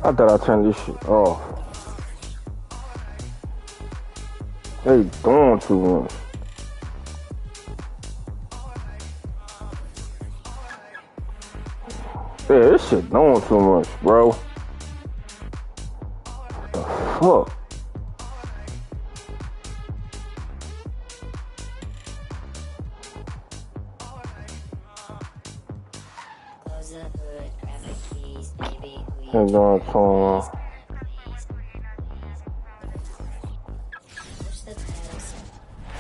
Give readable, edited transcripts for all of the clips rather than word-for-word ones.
I thought I turned this shit off. They doing too much. Yeah, this shit doing too much, bro. What the fuck? Going to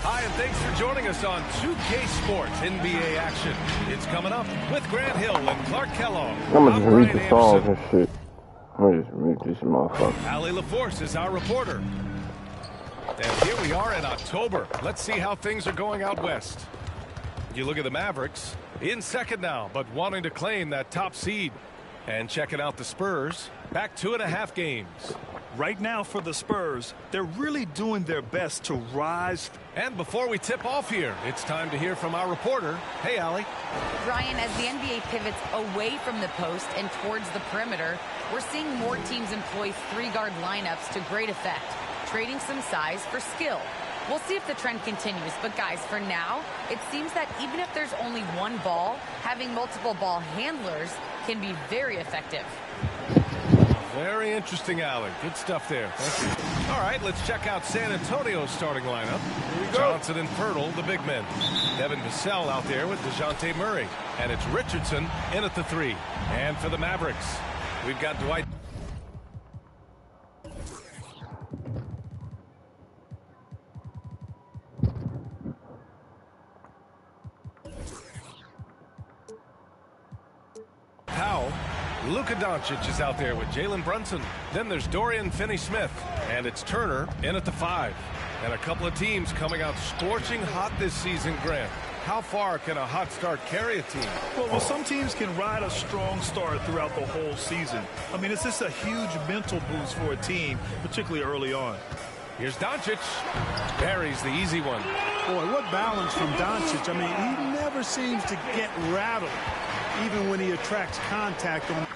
Hi, and thanks for joining us on 2K Sports NBA action. It's coming up with Grant Hill and Clark Kellogg. I'm gonna just read the songs and shit. I'm gonna just read this motherfucker. Ali LaForce is our reporter. And here we are in October. Let's see how things are going out west. You look at the Mavericks, in second now, but wanting to claim that top seed. And checking out the Spurs, back 2.5 games. Right now for the Spurs, they're really doing their best to rise. And before we tip off here, it's time to hear from our reporter. Hey, Allie. Brian, as the NBA pivots away from the post and towards the perimeter, we're seeing more teams employ three-guard lineups to great effect, trading some size for skill. We'll see if the trend continues, but guys, for now, it seems that even if there's only one ball, having multiple ball handlers can be very effective. Very interesting, Allie. Good stuff there. Thank you. All right, let's check out San Antonio's starting lineup. Here we go. Johnson and Pirtle, the big men. Devin Vassell out there with DeJounte Murray. And it's Richardson in at the 3. And for the Mavericks, we've got Dwight. Powell. Luka Doncic is out there with Jalen Brunson. Then there's Dorian Finney-Smith. And it's Turner in at the 5. And a couple of teams coming out scorching hot this season, Grant. How far can a hot start carry a team? Well, some teams can ride a strong start throughout the whole season. I mean, it's just a huge mental boost for a team, particularly early on. Here's Doncic. Buries the easy one. Boy, what balance from Doncic. I mean, he never seems to get rattled, even when he attracts contact on.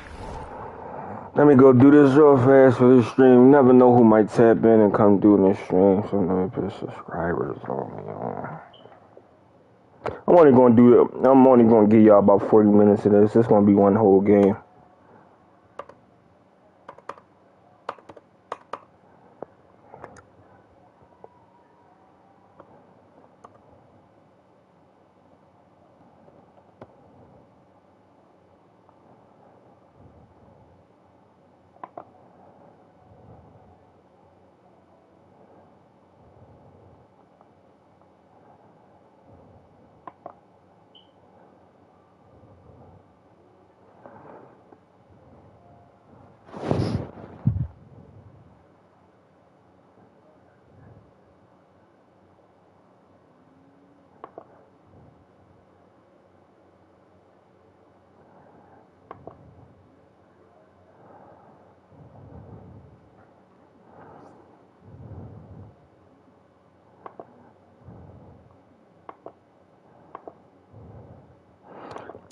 Let me go do this real fast for this stream. You never know who might tap in and come do this stream. So let me put subscribers on me. I'm only gonna give y'all about 40 minutes of this. It's gonna be one whole game.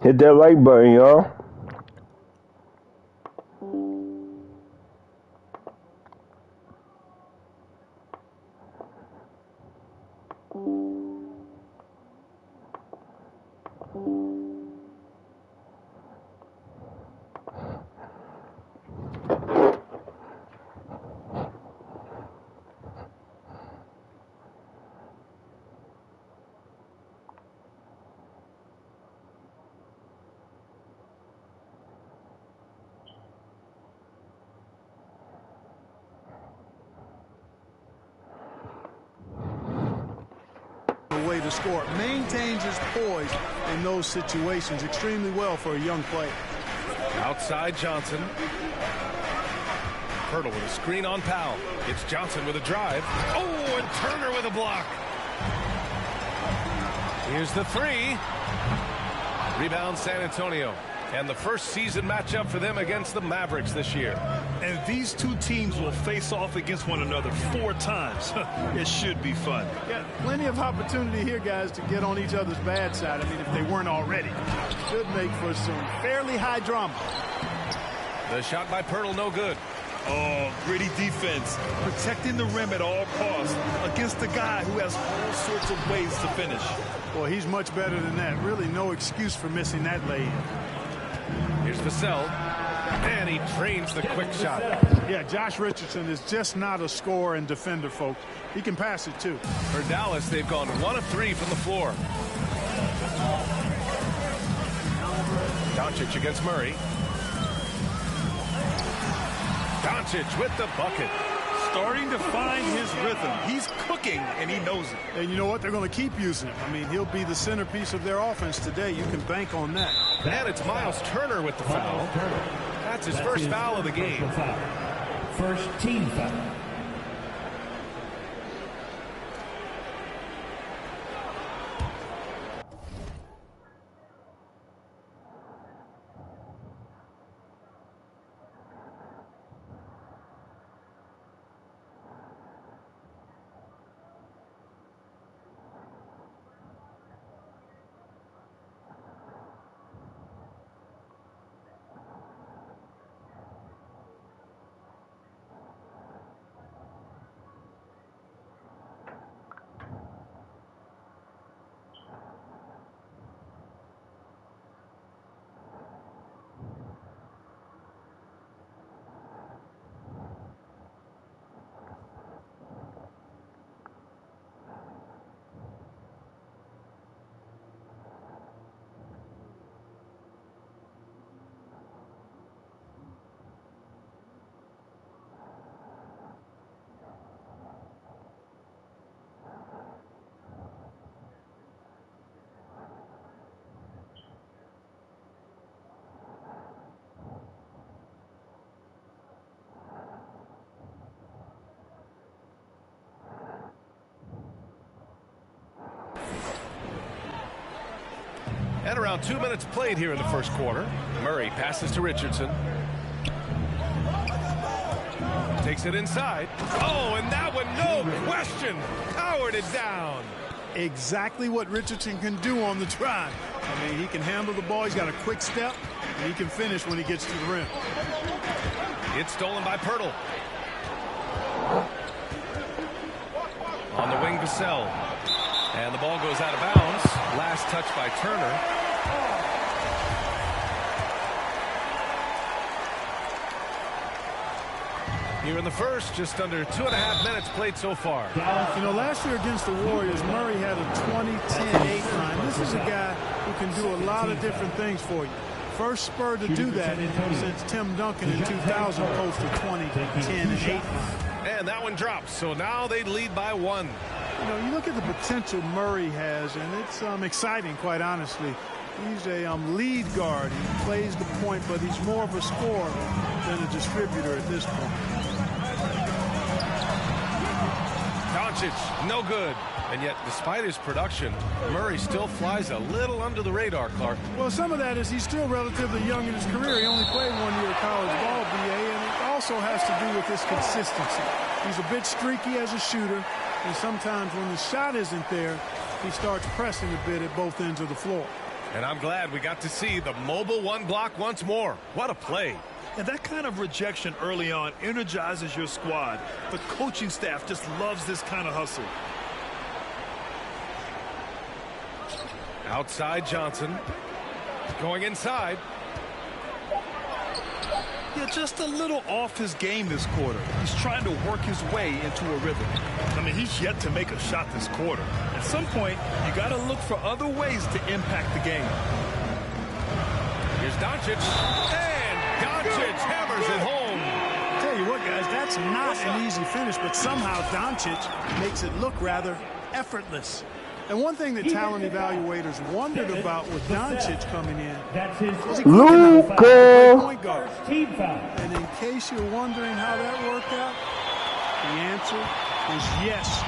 Hit that like button, y'all. Way to score. Maintains his poise in those situations extremely well for a young player. Outside Johnson. Pirtle with a screen on Powell. It's Johnson with a drive. Oh, and Turner with a block. Here's the 3. Rebound San Antonio. And the first season matchup for them against the Mavericks this year. And these two teams will face off against one another 4 times. It should be fun. Yeah, plenty of opportunity here, guys, to get on each other's bad side. I mean, if they weren't already. Should make for some fairly high drama. The shot by Pirtle, no good. Oh, gritty defense. Protecting the rim at all costs against a guy who has all sorts of ways to finish. Well, he's much better than that. Really no excuse for missing that lay-in. Here's Vassell. And he trains the quick shot. Yeah, Josh Richardson is just not a scorer and defender, folks. He can pass it, too. For Dallas, they've gone 1 of 3 from the floor. Doncic against Murray. Doncic with the bucket. Starting to find his rhythm. He's cooking, and he knows it. And you know what? They're going to keep using him. I mean, he'll be the centerpiece of their offense today. You can bank on that. And it's Miles Turner with the foul. That's his first foul of the game. First team foul. And around 2 minutes played here in the first quarter. Murray passes to Richardson. Takes it inside. Oh, and that one, no question, powered it down. Exactly what Richardson can do on the drive. I mean, he can handle the ball. He's got a quick step, and he can finish when he gets to the rim. It's stolen by Pirtle. On the wing, Vassell. And the ball goes out of bounds. Last touch by Turner. Here in the first, just under 2.5 minutes played so far. You know, last year against the Warriors, Murray had a 20-10-8 line. This is a guy who can do a lot of different things for you. First spur to do that since Tim Duncan in 2000 posted 20-10-8 line. And that one drops, so now they lead by 1. You know, you look at the potential Murray has, and it's exciting, quite honestly. He's a lead guard. He plays the point, but he's more of a scorer than a distributor at this point. Doncic, no good. And yet, despite his production, Murray still flies a little under the radar, Clark. Well, some of that is he's still relatively young in his career. He only played 1 year of college ball, BA, and it also has to do with his consistency. He's a bit streaky as a shooter, and sometimes when the shot isn't there, he starts pressing a bit at both ends of the floor. And I'm glad we got to see the mobile 1 block once more. What a play. And that kind of rejection early on energizes your squad. The coaching staff just loves this kind of hustle. Outside Johnson. Going inside. Yeah, just a little off his game this quarter. He's trying to work his way into a rhythm. I mean, he's yet to make a shot this quarter. At some point, you got to look for other ways to impact the game. Here's Doncic. And Doncic hammers it home. I'll tell you what, guys, that's not an easy finish, but somehow Doncic makes it look rather effortless. And one thing that talent evaluators wondered about with Doncic coming in was he Luka point guard. And in case you're wondering how that worked out, the answer is yes,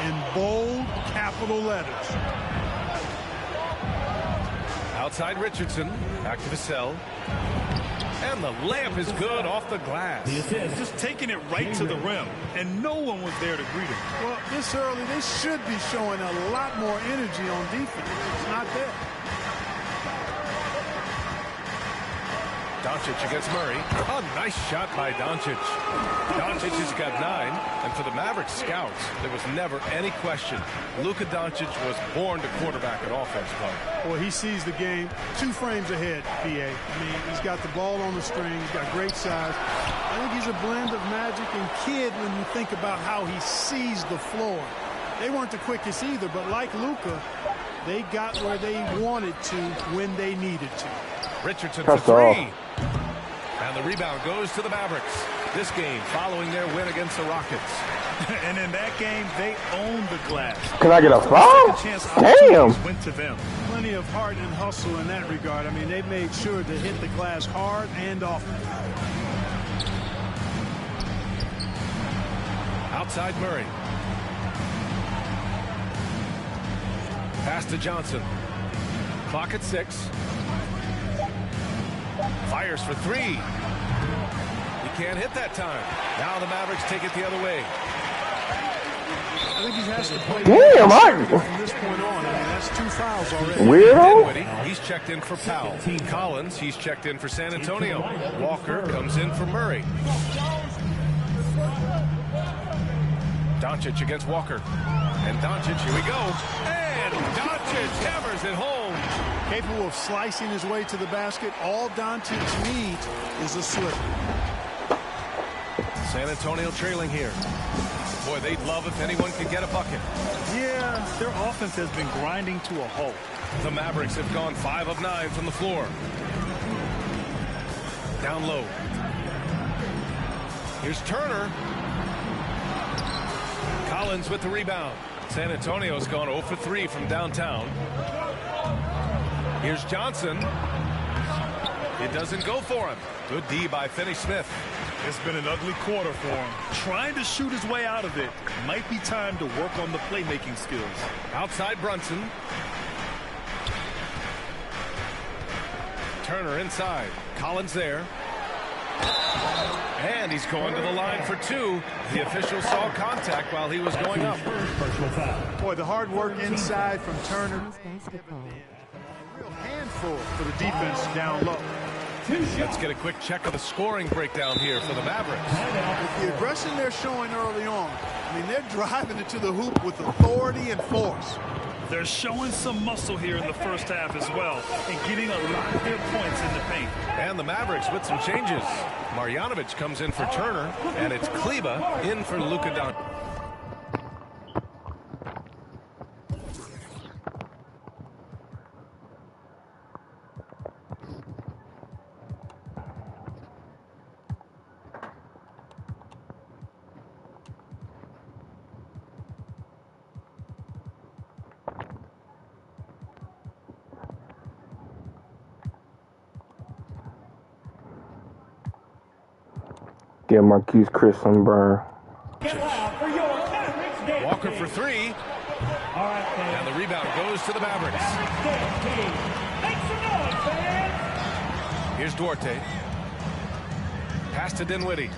in bold capital letters. Outside Richardson. Back to Vassell. And the layup is good off the glass. Just taking it right to the rim, and no one was there to greet him. Well, this early, they should be showing a lot more energy on defense. It's not there. Doncic against Murray. A nice shot by Doncic. Doncic has got 9, and for the Mavericks scouts, there was never any question. Luka Doncic was born to quarterback an offense club. Well, he sees the game 2 frames ahead, PA. I mean, he's got the ball on the string. He's got great size. I think he's a blend of Magic and Kidd when you think about how he sees the floor. They weren't the quickest either, but like Luka, they got where they wanted to when they needed to. Richardson for 3. And the rebound goes to the Mavericks. This game following their win against the Rockets. And in that game, they owned the glass. Can I get a foul? Damn. Went to them. Plenty of heart and hustle in that regard. I mean, they made sure to hit the glass hard and often. Outside Murray. Pass to Johnson. Clock at 6. Fires for 3. He can't hit that time. Now the Mavericks take it the other way. I think he has to play Damn, from this point on. I mean, that's 2 fouls already. Weirdo. Dinwiddie, he's checked in for Powell. Collins, he's checked in for San Antonio. Walker comes in for Murray. Doncic against Walker. And Doncic, here we go. And Doncic hammers it home. Capable of slicing his way to the basket. All Doncic needs is a slip. San Antonio trailing here. Boy, they'd love if anyone could get a bucket. Yeah, their offense has been grinding to a halt. The Mavericks have gone 5 of 9 from the floor. Down low. Here's Turner. Collins with the rebound. San Antonio's gone 0 for 3 from downtown. Here's Johnson. It doesn't go for him. Good D by Finney-Smith. It's been an ugly quarter for him. Trying to shoot his way out of it. Might be time to work on the playmaking skills. Outside Brunson. Turner inside. Collins there. And he's going to the line for 2. The official saw contact while he was going up. Boy, the hard work inside from Turner. Real handful for the defense down low. Let's get a quick check of the scoring breakdown here for the Mavericks. With the aggression they're showing early on, I mean, they're driving it to the hoop with authority and force. They're showing some muscle here in the first half as well and getting a lot of their points in the paint. And the Mavericks with some changes. Marjanovic comes in for Turner, and it's Kleba in for Luka Doncic. Get Marquise Chris some burn. Walker for 3. And the rebound goes to the Mavericks. Here's Duarte. Pass to Dinwiddie.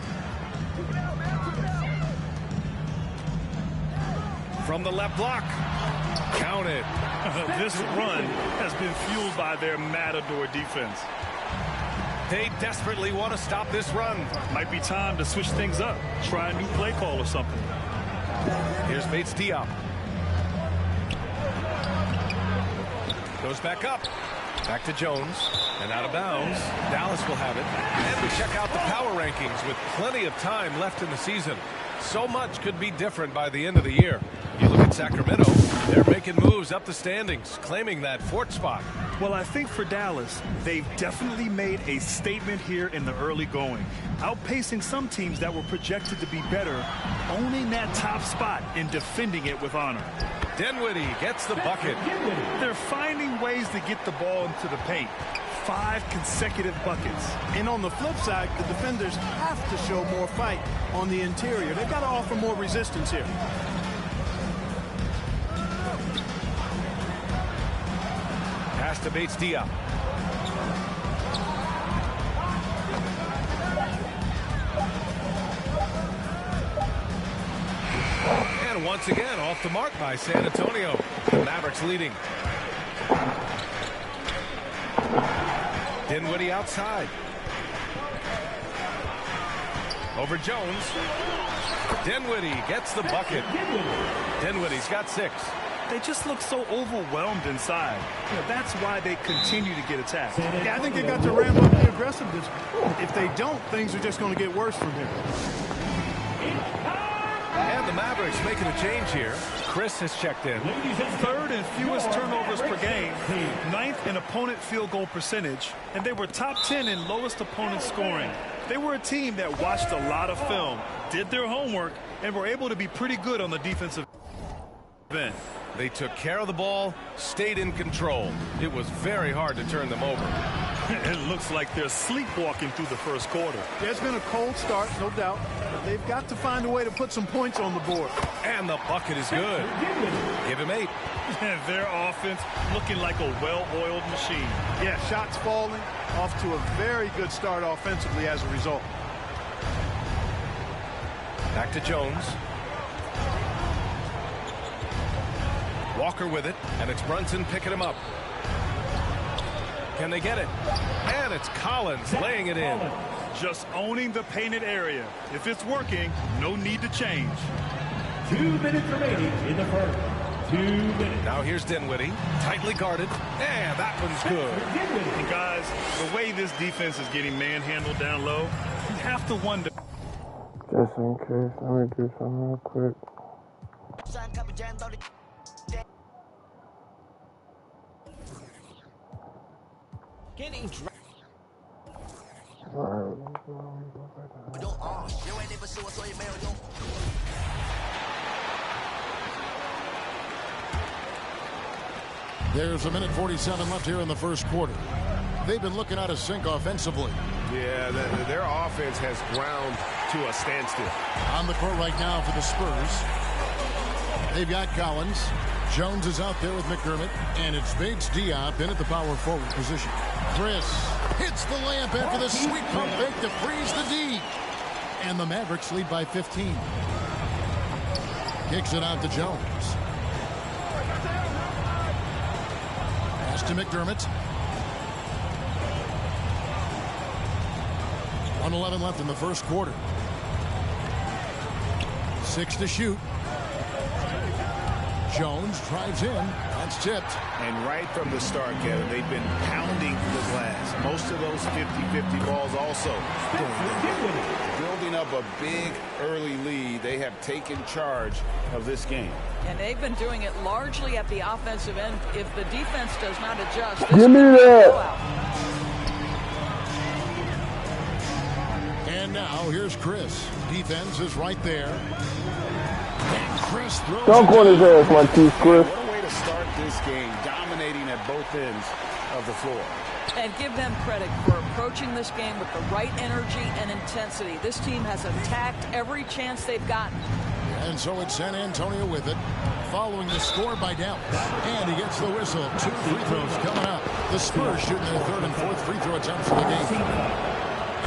From the left block. Counted. This run has been fueled by their Matador defense. They desperately want to stop this run. Might be time to switch things up. Try a new play call or something. Here's Bates Diop. Goes back up. Back to Jones. And out of bounds. Dallas will have it. And we check out the power rankings with plenty of time left in the season. So much could be different by the end of the year. You look at Sacramento, they're making moves up the standings, claiming that 4th spot. Well, I think for Dallas, they've definitely made a statement here in the early going, outpacing some teams that were projected to be better, owning that top spot and defending it with honor. Dinwiddie gets the bucket. They're finding ways to get the ball into the paint. 5 consecutive buckets. And on the flip side, the defenders have to show more fight on the interior. They've got to offer more resistance here. Pass to Bates Diop. And once again, off the mark by San Antonio. The Mavericks leading. Dinwiddie outside. Over Jones. Dinwiddie gets the bucket. Dinwiddie's got 6. They just look so overwhelmed inside. You know, that's why they continue to get attacked. Yeah, I think they got to ramp up the aggressiveness. If they don't, things are just going to get worse from here. And the Mavericks making a change here. Chris has checked in. 3rd and fewest turnovers per game, 9th in opponent field goal percentage, and they were top 10 in lowest opponent scoring. They were a team that watched a lot of film, did their homework, and were able to be pretty good on the defensive end. They took care of the ball, stayed in control. It was very hard to turn them over. It looks like they're sleepwalking through the first quarter. Yeah, it's been a cold start, no doubt. But they've got to find a way to put some points on the board. And the bucket is good. Give him 8. And their offense looking like a well-oiled machine. Yeah, shots falling, off to a very good start offensively as a result. Back to Jones. Walker with it, and it's Brunson picking him up. Can they get it? And it's Collins laying it in. Just owning the painted area. If it's working, no need to change. 2 minutes remaining in the first. 2 minutes. Now here's Dinwiddie, tightly guarded, and that one's good. And guys, the way this defense is getting manhandled down low, you have to wonder. Just in case, let me do something real quick. Getting There's a minute 47 left here in the first quarter. They've been looking out of sync offensively. Yeah, their offense has ground to a standstill. On the court right now for the Spurs. They've got Collins. Jones is out there with McDermott, and it's Bates Diop in at the power forward position. Chris hits the layup after the sweet pump fake to freeze the D. And the Mavericks lead by 15. Kicks it out to Jones. Pass to McDermott. 1:11 left in the first quarter. 6 to shoot. Jones drives in. That's tipped. And right from the start, Kevin, they've been pounding the glass. Most of those 50-50 balls also. Building up a big early lead. They have taken charge of this game. And they've been doing it largely at the offensive end. If the defense does not adjust, this Give me that. And now here's Chris. Defense is right there. And Chris throws. Dunk on his ass, my teeth, Chris. What a way to start this game, dominating at both ends of the floor. And give them credit for approaching this game with the right energy and intensity. This team has attacked every chance they've gotten. And so it's San Antonio with it, following the score by Dallas. And he gets the whistle. 2 free throws coming up. The Spurs shooting their 3rd and 4th free throw attempts of the game.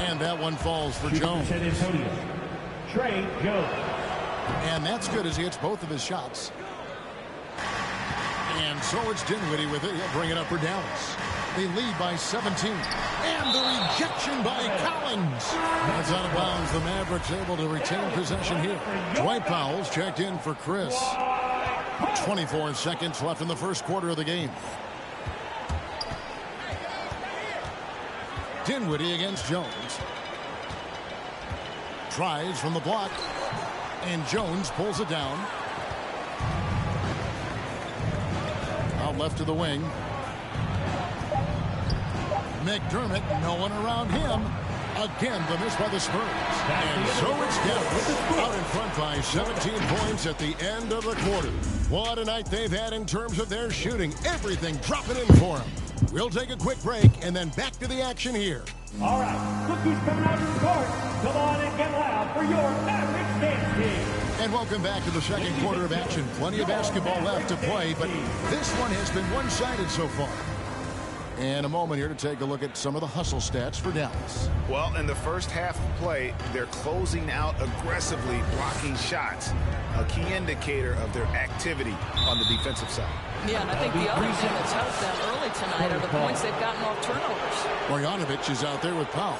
And that one falls for Jones. San Antonio. Trey Jones. And that's good as he hits both of his shots. And so it's Dinwiddie with it. He'll bring it up for Dallas. They lead by 17. And the rejection by Collins. That's out of bounds. The Mavericks able to retain possession here. Dwight Powell's checked in for Chris. 24 seconds left in the first quarter of the game. Dinwiddie against Jones. Tries from the block. And Jones pulls it down. Out left to the wing. McDermott, no one around him. Again, the miss by the Spurs. And so it's Dallas out in front by 17 points at the end of the quarter. What a night they've had in terms of their shooting. Everything dropping in for them. We'll take a quick break and then back to the action here. All right, look who's coming out to the court. Come on and get loud for your Mavericks dance team. And welcome back to the second quarter of action. Plenty of basketball left to play, but this one has been one-sided so far. And a moment here to take a look at some of the hustle stats for Dallas. Well, in the first half of play, they're closing out aggressively, blocking shots. A key indicator of their activity on the defensive side. Yeah, and I think the other thing that's helped them early tonight are the points they've gotten off turnovers. Marjanovic is out there with Powell.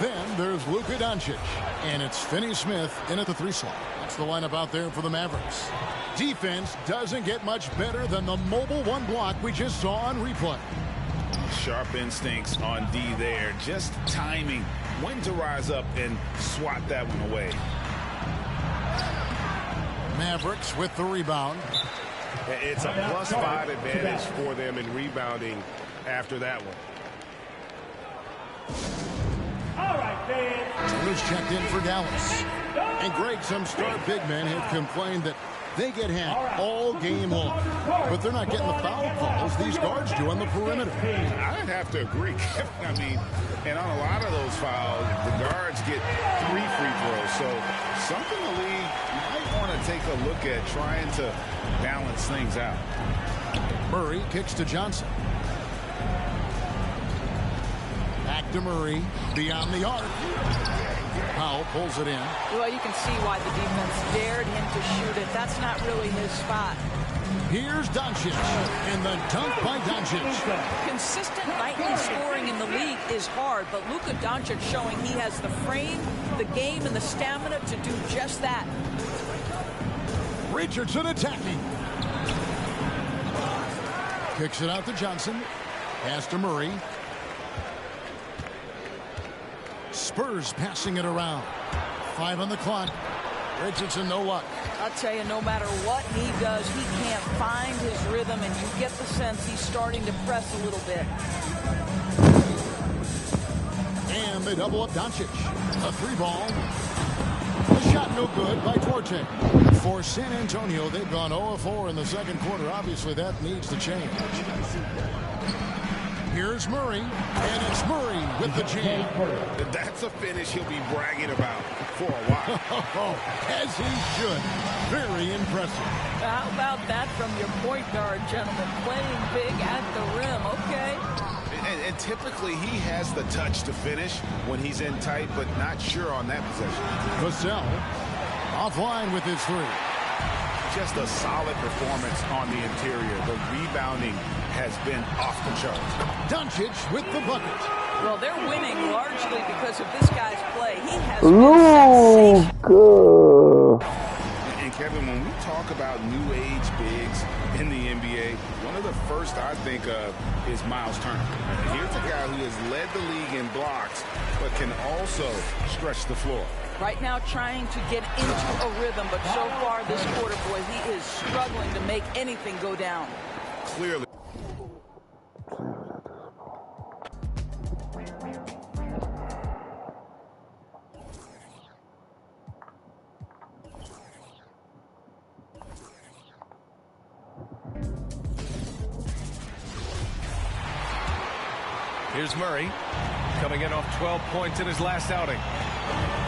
Then there's Luka Doncic. And it's Finney Smith in at the 3 slot. That's the lineup out there for the Mavericks. Defense doesn't get much better than the mobile 1 block we just saw on replay. Sharp instincts on D there. Just timing when to rise up and swat that one away. Mavericks with the rebound. It's a +5 advantage for them in rebounding after that one. All right, fans. Turner's checked in for Dallas. And Greg, some star big men have complained that they get hacked all game long. But they're not getting the foul calls these guards do on the perimeter. I'd have to agree, Kevin. I mean, and on a lot of those fouls, the guards get 3 free throws. So something the league might want to take a look at, trying to balance things out. Murray kicks to Johnson. Back to Murray, beyond the arc. Powell pulls it in. Well, you can see why the defense dared him to shoot it. That's not really his spot. Here's Doncic, and the dunk by Doncic. Consistent nightly scoring in the league is hard, but Luka Doncic showing he has the frame, the game, and the stamina to do just that. Richardson attacking. Kicks it out to Johnson. Pass to Murray. Spurs passing it around. 5 on the clock. Richardson, no luck. I'll tell you, no matter what he does, he can't find his rhythm, and you get the sense he's starting to press a little bit. And they double up Doncic. A 3-ball. The shot no good by Duarte. For San Antonio, they've gone 0-4 in the second quarter. Obviously, that needs to change. Here's Murray, and it's Murray with the jam. That's a finish he'll be bragging about for a while. As he should. Very impressive. How about that from your point guard, gentlemen? Playing big at the rim, okay? And typically he has the touch to finish when he's in tight, but not sure on that possession. Vassell offline with his 3. Just a solid performance on the interior. The rebounding has been off the charts. Doncic with the bucket. Well, they're winning largely because of this guy's play. He has Ooh, been good. And Kevin, when we talk about new age bigs in the NBA, one of the first I think of is Miles Turner. Here's a guy who has led the league in blocks, but can also stretch the floor. right now trying to get into a rhythm, but so far this quarter, boy, he is struggling to make anything go down. Clearly. Here's Murray, coming in off 12 points in his last outing.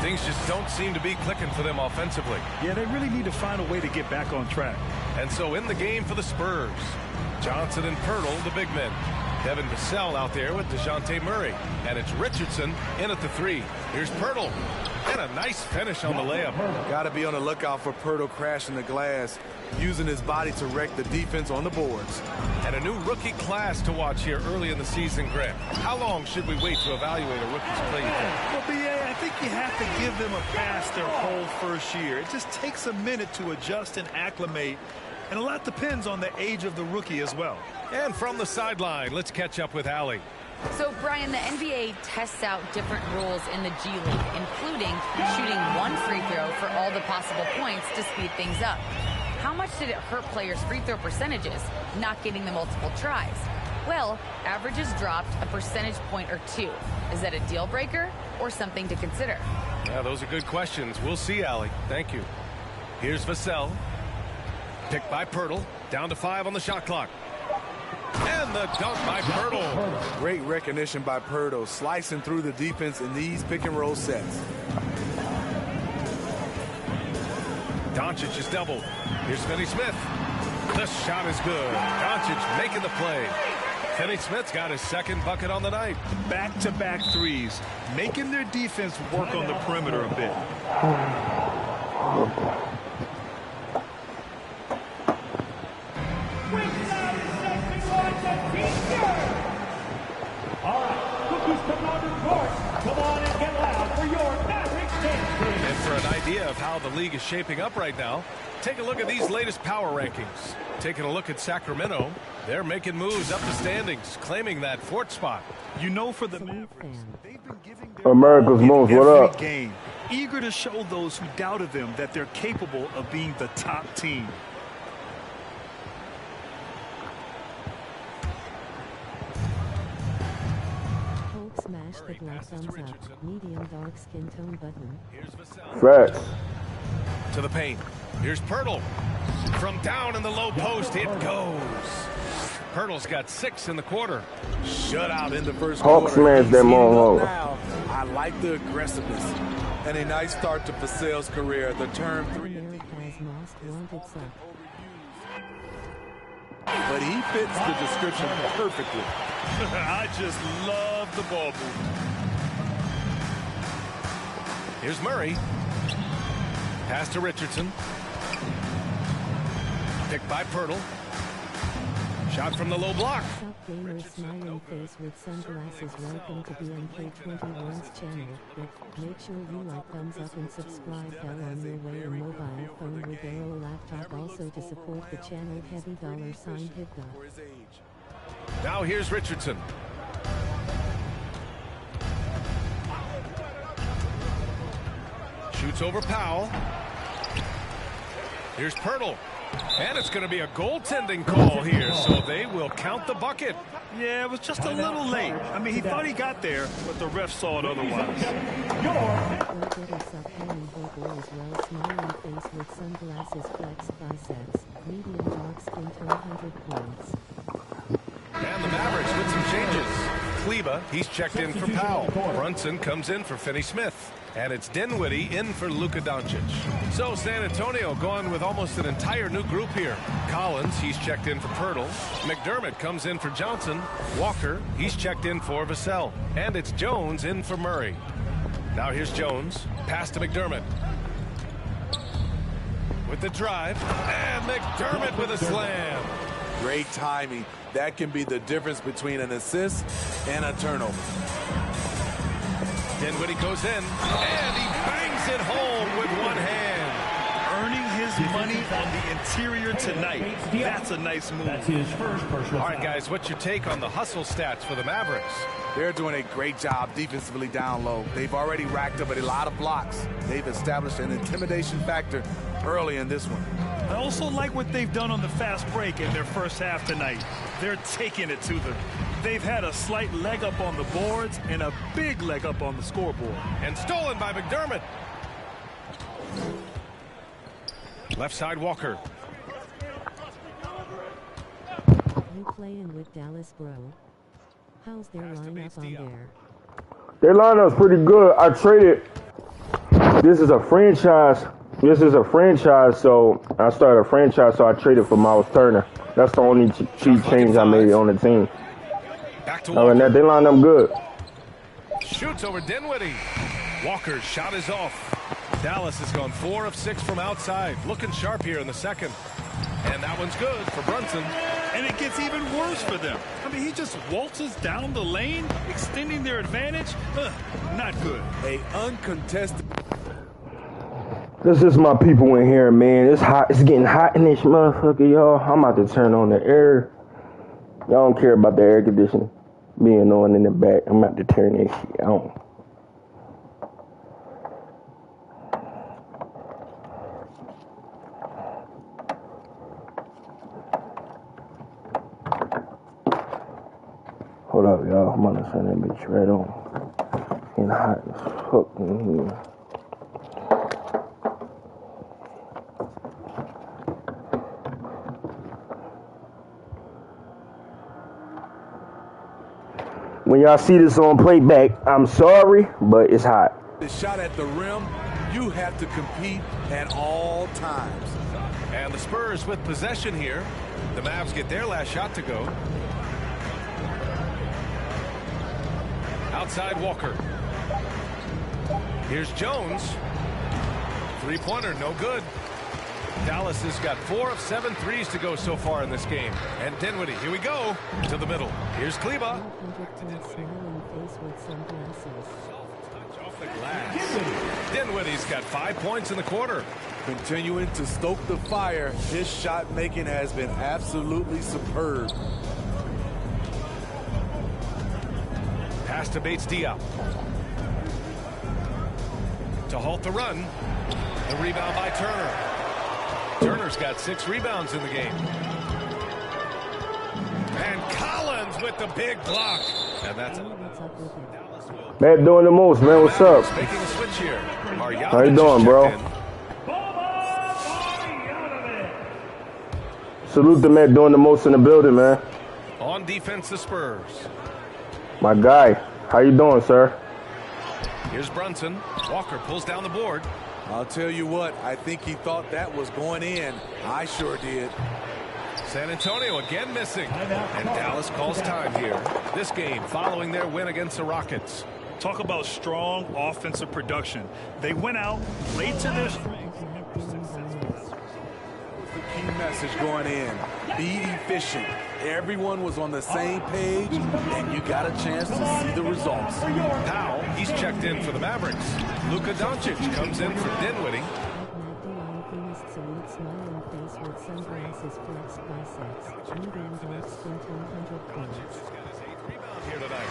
Things just don't seem to be clicking for them offensively. Yeah, they really need to find a way to get back on track. And so in the game for the Spurs, Johnson and Pirtle, the big men. Devin Vassell out there with DeJounte Murray. And it's Richardson in at the three. Here's Pirtle. And a nice finish on the layup. Got to be on the lookout for Pirtle crashing the glass, using his body to wreck the defense on the boards. And a new rookie class to watch here early in the season, Grant. How long should we wait to evaluate a rookie's play, you think? Well, BA, I think you have to give them a pass their whole first year. It just takes a minute to adjust and acclimate, and a lot depends on the age of the rookie as well. And from the sideline, let's catch up with Allie. So, Brian, the NBA tests out different rules in the G League, including shooting one free throw for all the possible points to speed things up. How much did it hurt players' free throw percentages, not getting the multiple tries? Well, averages dropped a percentage point or two. Is that a deal breaker or something to consider? Yeah, those are good questions. We'll see, Allie. Thank you. Here's Vassell. Picked by Pirtle. Down to 5 on the shot clock. And the dunk by Pirtle. Great recognition by Pirtle, slicing through the defense in these pick-and-roll sets. Doncic is doubled. Here's Finney Smith. The shot is good. Doncic making the play. Finney Smith's got his second bucket on the night. Back-to-back threes, making their defense work on the perimeter a bit. All right, cookies coming on to the court. Come on and get loud. And for an idea of how the league is shaping up right now, take a look at these latest power rankings. Taking a look at Sacramento, they're making moves up the standings, claiming that fourth spot. You know, for the Mavericks, they've been giving their America's Most, what every up? game, eager to show those who doubted them that they're capable of being the top team. Smash the black thumbs up, medium dark skin tone button. Facts. To the paint. Here's Pirtle. From down in the low post, it goes. Pirtle's got 6 in the quarter. Shutout in the first Hawk quarter. smashed that He's heating up motherfucker. now. I like the aggressiveness. And a nice start to Vassell's career. The term 3 America's most wanted son. But he fits the description perfectly. I just love the ball movement. Here's Murray. Pass to Richardson. Picked by Pirtle. Shot from the low block. Sup gamer smiling face with sunglasses. Welcome to BMK21's channel. Make sure you like, thumbs up and subscribe. Bell on your way and mobile phone with Arrow laptop. Also to support the channel, heavy $sign hit the. Now here's Richardson. Shoots over Powell. Here's Pirtle. And it's going to be a goaltending call here, so they will count the bucket. Yeah, it was just a little late. I mean, he thought he got there, but the ref saw it otherwise. Smiling face with sunglasses, flex biceps, medium dark skin tone, 100 points. And the Mavericks with some changes. Kleba, he's checked in for Powell. Brunson comes in for Finney-Smith. And it's Dinwiddie in for Luka Doncic. So San Antonio going with almost an entire new group here. Collins, he's checked in for Pirtle. McDermott comes in for Johnson. Walker, he's checked in for Vassell. And it's Jones in for Murray. Now here's Jones. Pass to McDermott. With the drive. And McDermott with a slam. Great timing. That can be the difference between an assist and a turnover. Dinwiddie goes in, and he bangs it home with one hand. Earning his money on the interior tonight. That's a nice move. That's his first personal All right, guys, what's your take on the hustle stats for the Mavericks? They're doing a great job defensively down low. They've already racked up a lot of blocks. They've established an intimidation factor early in this one. I also like what they've done on the fast break in their first half tonight. They're taking it to them. They've had a slight leg up on the boards and a big leg up on the scoreboard. And stolen by McDermott. Left side Walker. You playing with Dallas, bro? How's their lineup on there? Their lineup's pretty good. I traded. This is a franchise. So I started a franchise, so I traded for Miles Turner. That's the only cheap change I made on the team. Back to Other than Walker. that, they line up good. Shoots over Dinwiddie. Walker's shot is off. Dallas has gone 4 of 6 from outside. Looking sharp here in the second. And that one's good for Brunson. And it gets even worse for them. I mean, he just waltzes down the lane, extending their advantage. Not good. A uncontested. This is my people in here, man. It's hot. It's getting hot in this motherfucker, y'all. I'm about to turn on the air. Y'all don't care about the air conditioning being on in the back. I'm about to turn this shit on. Hold up, y'all. I'm gonna turn that bitch right on. It's getting hot as fuck in here. When y'all see this on playback, I'm sorry, but it's hot. The shot at the rim, you have to compete at all times. And the Spurs with possession here. The Mavs get their last shot to go. Outside Walker. Here's Jones. Three-pointer, no good. Dallas has got 4 of 7 threes to go so far in this game. And Dinwiddie, here we go, to the middle. Here's Kleba. the glass. Dinwiddie's got 5 points in the quarter. Continuing to stoke the fire, his shot making has been absolutely superb. Pass to Bates Diop. To halt the run. The rebound by Turner. Turner's got 6 rebounds in the game. And Collins with the big block. And that's Matt doing the most, man. What's up? Making a switch here. How you doing, bro? Salute the Matt doing the most in the building, man. On defense, the Spurs. My guy. How you doing, sir? Here's Brunson. Walker pulls down the board. I'll tell you what, I think he thought that was going in. I sure did. San Antonio again missing. And Dallas calls time here. This game following their win against the Rockets. Talk about strong offensive production. They went out, played to their strength. The key message going in. Be efficient. Everyone was on the same page, and you got a chance to see the results. Powell, he's checked in for the Mavericks. Luka Doncic comes in for Dinwiddie. Here tonight.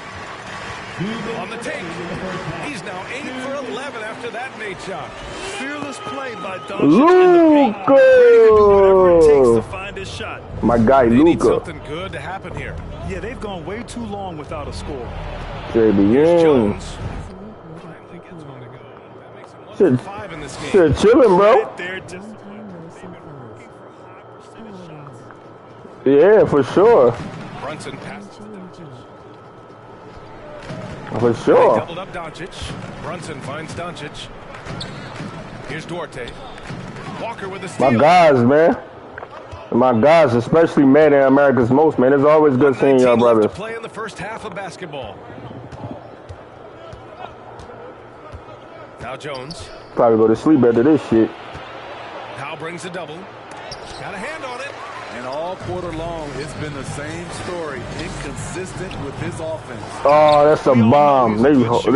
On the take. He's now 8 for 11 after that made shot. Fearless play by Doncic. Whatever it takes to find his shot. My guy, They need Luka. something good to happen here. Yeah, they've gone way too long without a score. JB Jones. Shit, 5 in this game. shit, chilling, bro. They're just Yeah, for sure. Brunson passes. For sure. Doubled up Doncic. Brunson finds Doncic. Here's Duarte. Walker with the steal. My guys, man. My guys, especially Mad at America's Most, man. It's always good seeing y'all, 19 left brothers. to play in the first half of basketball. Now Jones. Probably go to sleep after this shit. Powell brings a double. Got a hand on it. And all quarter long, it's been the same story. Inconsistent with his offense. Oh, that's a bomb. They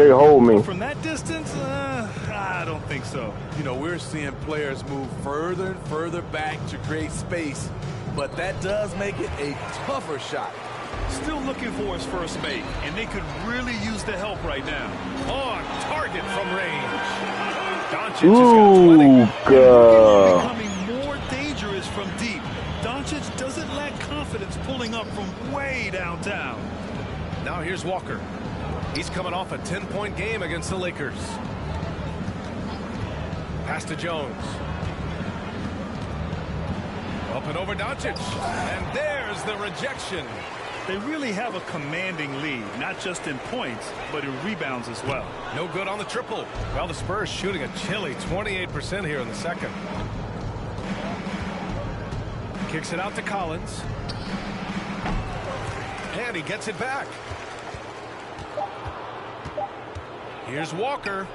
hold me. from that distance, I don't think so. You know, we're seeing players move further and further back to create space, but that does make it a tougher shot. Still looking for his first make, and they could really use the help right now. On target from range. Doncic has got 20. Luka. Becoming more dangerous from deep. Doncic doesn't lack confidence pulling up from way downtown. Now here's Walker. He's coming off a 10-point game against the Lakers. Pass to Jones. Up and over Doncic. And there's the rejection. They really have a commanding lead, not just in points, but in rebounds as well. No good on the triple. Well, the Spurs shooting a chilly 28% here in the second. Kicks it out to Collins. And he gets it back. Here's Walker.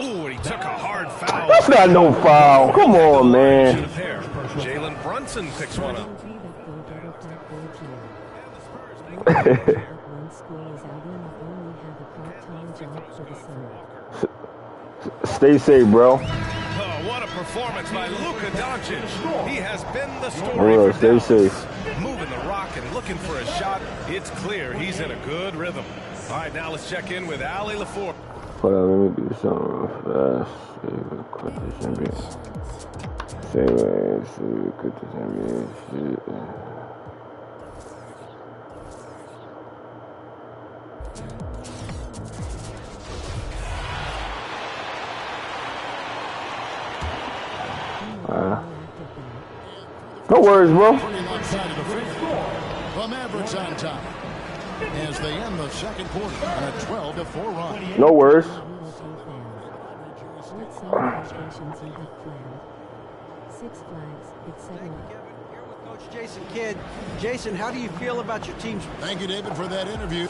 Ooh, and he took a hard foul. That's not no foul. Come on, man. Jalen Brunson picks one up. Stay safe, bro. Oh, what a performance by Luka Doncic. He has been the story for Stay Dallas. safe. Moving the rock and looking for a shot. It's clear he's in a good rhythm. All right, now let's check in with Ali LaFour. Hold on, let me do something real fast. No worries, bro. The Mavericks on top as they end the second quarter on a 12-4 run. No worries. Six Flags, etc. Coach Jason Kidd. Jason, how do you feel about your team's... Thank you, David, for that interview.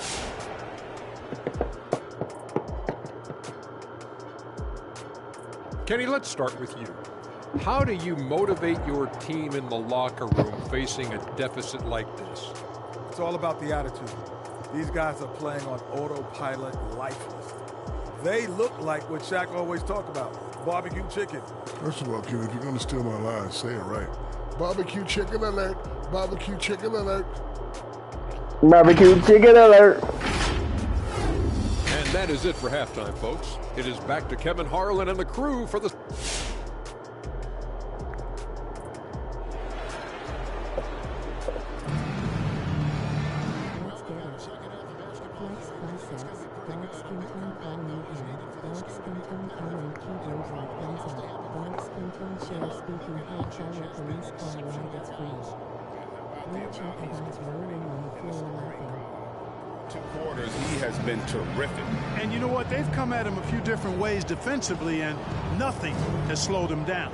Kenny, let's start with you. How do you motivate your team in the locker room facing a deficit like this? It's all about the attitude. These guys are playing on autopilot, lifeless. They look like what Shaq always talked about, barbecue chicken. First of all, kid, if you're going to steal my line, say it right. Barbecue chicken alert. Barbecue chicken alert. Barbecue chicken alert. And that is it for halftime, folks. It is back to Kevin Harlan and the crew for the... Two quarters, he has been terrific. And you know what? They've come at him a few different ways defensively, and nothing has slowed him down.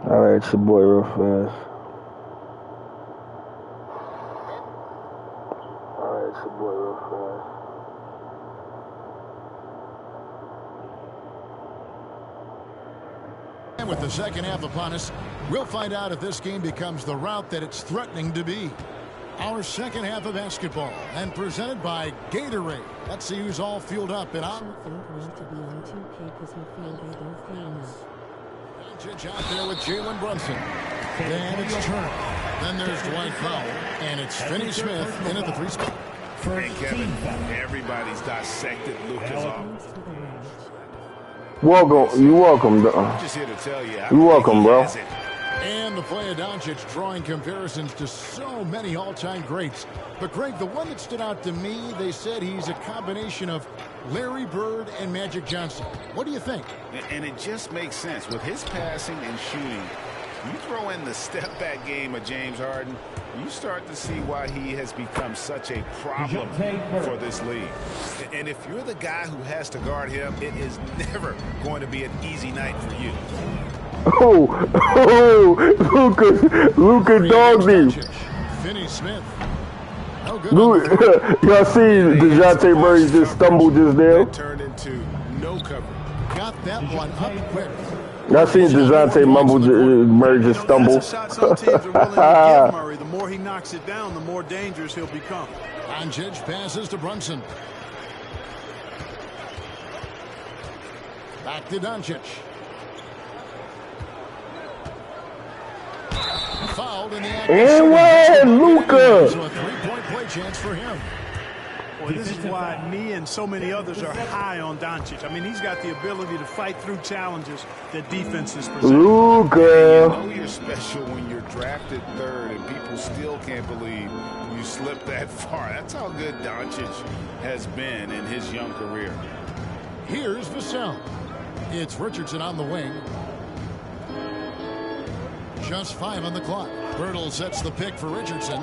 All right, it's your boy real fast. And with the second half upon us, we'll find out if this game becomes the route that it's threatening to be. Our second half of basketball, and presented by Gatorade. Let's see who's all fueled up and out. Out there with Jalen Brunson. Then it's Turner. Then there's Dwight Powell. And it's Finney Smith in at the 3 spot. Hey, Kevin, everybody's dissected Luka's off. Welcome. You welcome. I'm just here to tell you. You welcome, bro. And the play of Doncic drawing comparisons to so many all-time greats. But, Greg, the one that stood out to me, they said he's a combination of Larry Bird and Magic Johnson. What do you think? And it just makes sense. With his passing and shooting, you throw in the step-back game of James Harden, you start to see why he has become such a problem for this league. And if you're the guy who has to guard him, it is never going to be an easy night for you. Luka dogged him. Finney Smith. Y'all see DeJounte Murray just stumbled just there? Turned into no cover. Got that one up quick. Y'all seen DeJounte Murray just stumble? That's a shot some teams are willing to give Murray. The more he knocks it down, the more dangerous he'll become. Doncic passes to Brunson. Back to Doncic. Fouled in the action. And Luka. So a three-point play chance for him. Well, this is why me and so many others are high on Doncic. I mean, he's got the ability to fight through challenges that defenses present. Luka. You know you're special when you're drafted third and people still can't believe you slipped that far. That's how good Doncic has been in his young career. Here's Vassell. It's Richardson on the wing. Just 5 on the clock. Birtle sets the pick for Richardson.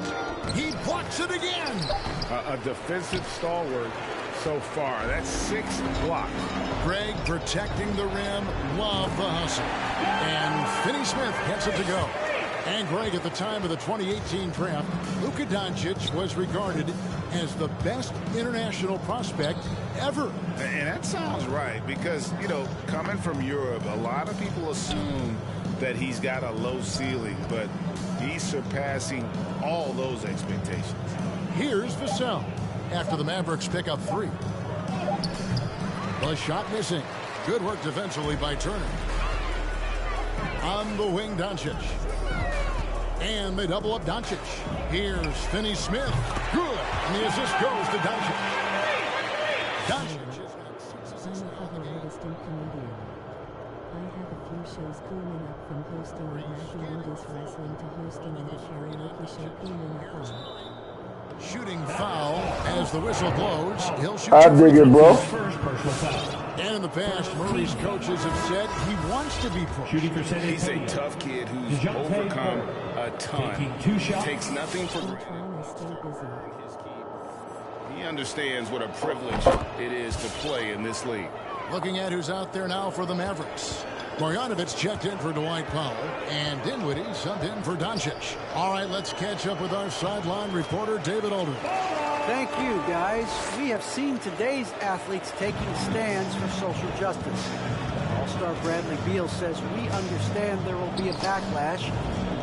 He blocks it again. A defensive stalwart so far. That's 6 blocks. Greg protecting the rim. Love the hustle. And Finney Smith gets it to go. And Greg, at the time of the 2018 draft, Luka Doncic was regarded as the best international prospect ever. And that sounds right because, you know, coming from Europe, a lot of people assume that he's got a low ceiling, but he's surpassing all those expectations. Here's Vassell after the Mavericks pick up 3. The shot missing. Good work defensively by Turner. On the wing, Doncic. And they double up Doncic. Here's Finney Smith. Good. And the assist goes to Doncic. Doncic. Shows cleaning up from hosting with Matthew Indies Wrestling to hosting and the karaoke show cleaning up on. Shooting foul as the whistle blows. He'll shoot. I dig it, bro. And in the past, Murray's coaches have said he wants to be pro. He's a tough kid who's overcome a ton. Takes nothing for granted. He understands what a privilege it is to play in this league. Looking at who's out there now for the Mavericks. Marjanovic checked in for Dwight Powell, and Dinwiddie subbed in for Doncic. All right, let's catch up with our sideline reporter, David Aldridge. Thank you, guys. We have seen today's athletes taking stands for social justice. All-star Bradley Beal says, we understand there will be a backlash.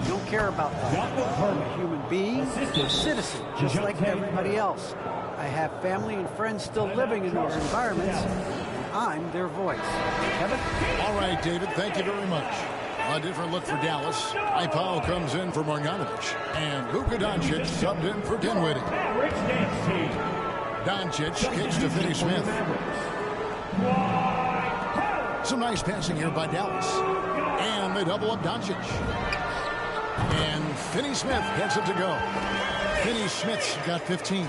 We don't care about that. I'm a human being, a citizen, just like everybody else. I have family and friends still living in those environments. I'm their voice. Kevin? All right, David, thank you very much. A different look for Dallas. Ipao comes in for Marjanovic. And Luka Doncic subbed in for Dinwiddie. Doncic kicks to Finney-Smith. Some nice passing here by Dallas. And they double up Doncic. And Finney-Smith gets it to go. Finney-Smith's got 15.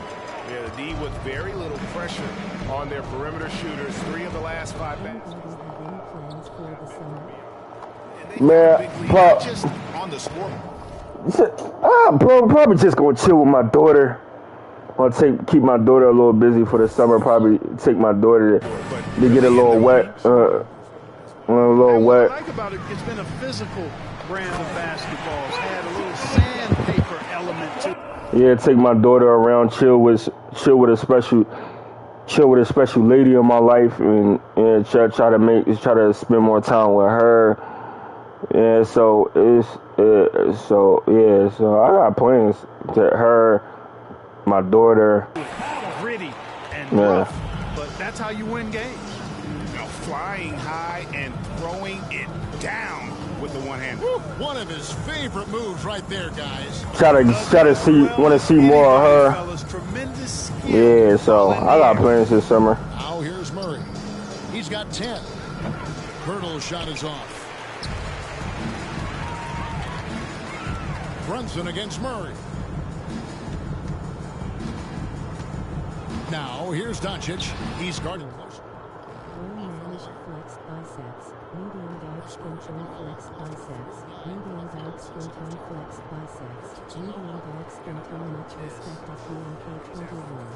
Yeah, the D with very little pressure on their perimeter shooters. 3 of the last 5 minutes. Man, Pop. Just on the score. Bro, probably just gonna chill with my daughter. Or keep my daughter a little busy for the summer. Probably take my daughter to get a little wet. What I like about it, it's been a physical brand of basketball. It's had a little sandpaper element to it. Yeah, take my daughter around, chill with a special lady in my life, and try to spend more time with her. Yeah, so I got plans to her, my daughter. Gritty and rough, but that's how you win games. Flying high and throwing it down with the one hand. One of his favorite moves right there, guys. Want to see more of her. Yeah, so I got plans this summer. Now here's Murray. He's got 10. Hurdle's shot is off. Brunson against Murray. Now here's Doncic. He's guarding close. Flex biceps, medium dark skin tone flex biceps, medium dark skin tone flex biceps, medium dark skin tone much respect to PMK21.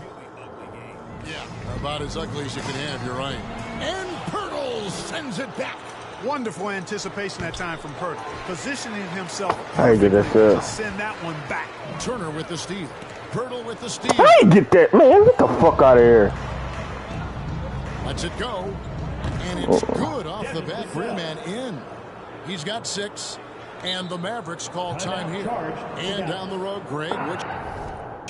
Yeah, about as ugly as you can have, you're right. And Pirtle sends it back. Wonderful anticipation that time from Pirtle, positioning himself I get that to send that one back. Turner with the steal. Pirtle with the steal. I ain't get that, man. Get the fuck out of here. Lets it go. And it's good off the back rim and in. He's got 6. And the Mavericks call time here. And down the road, Greg, which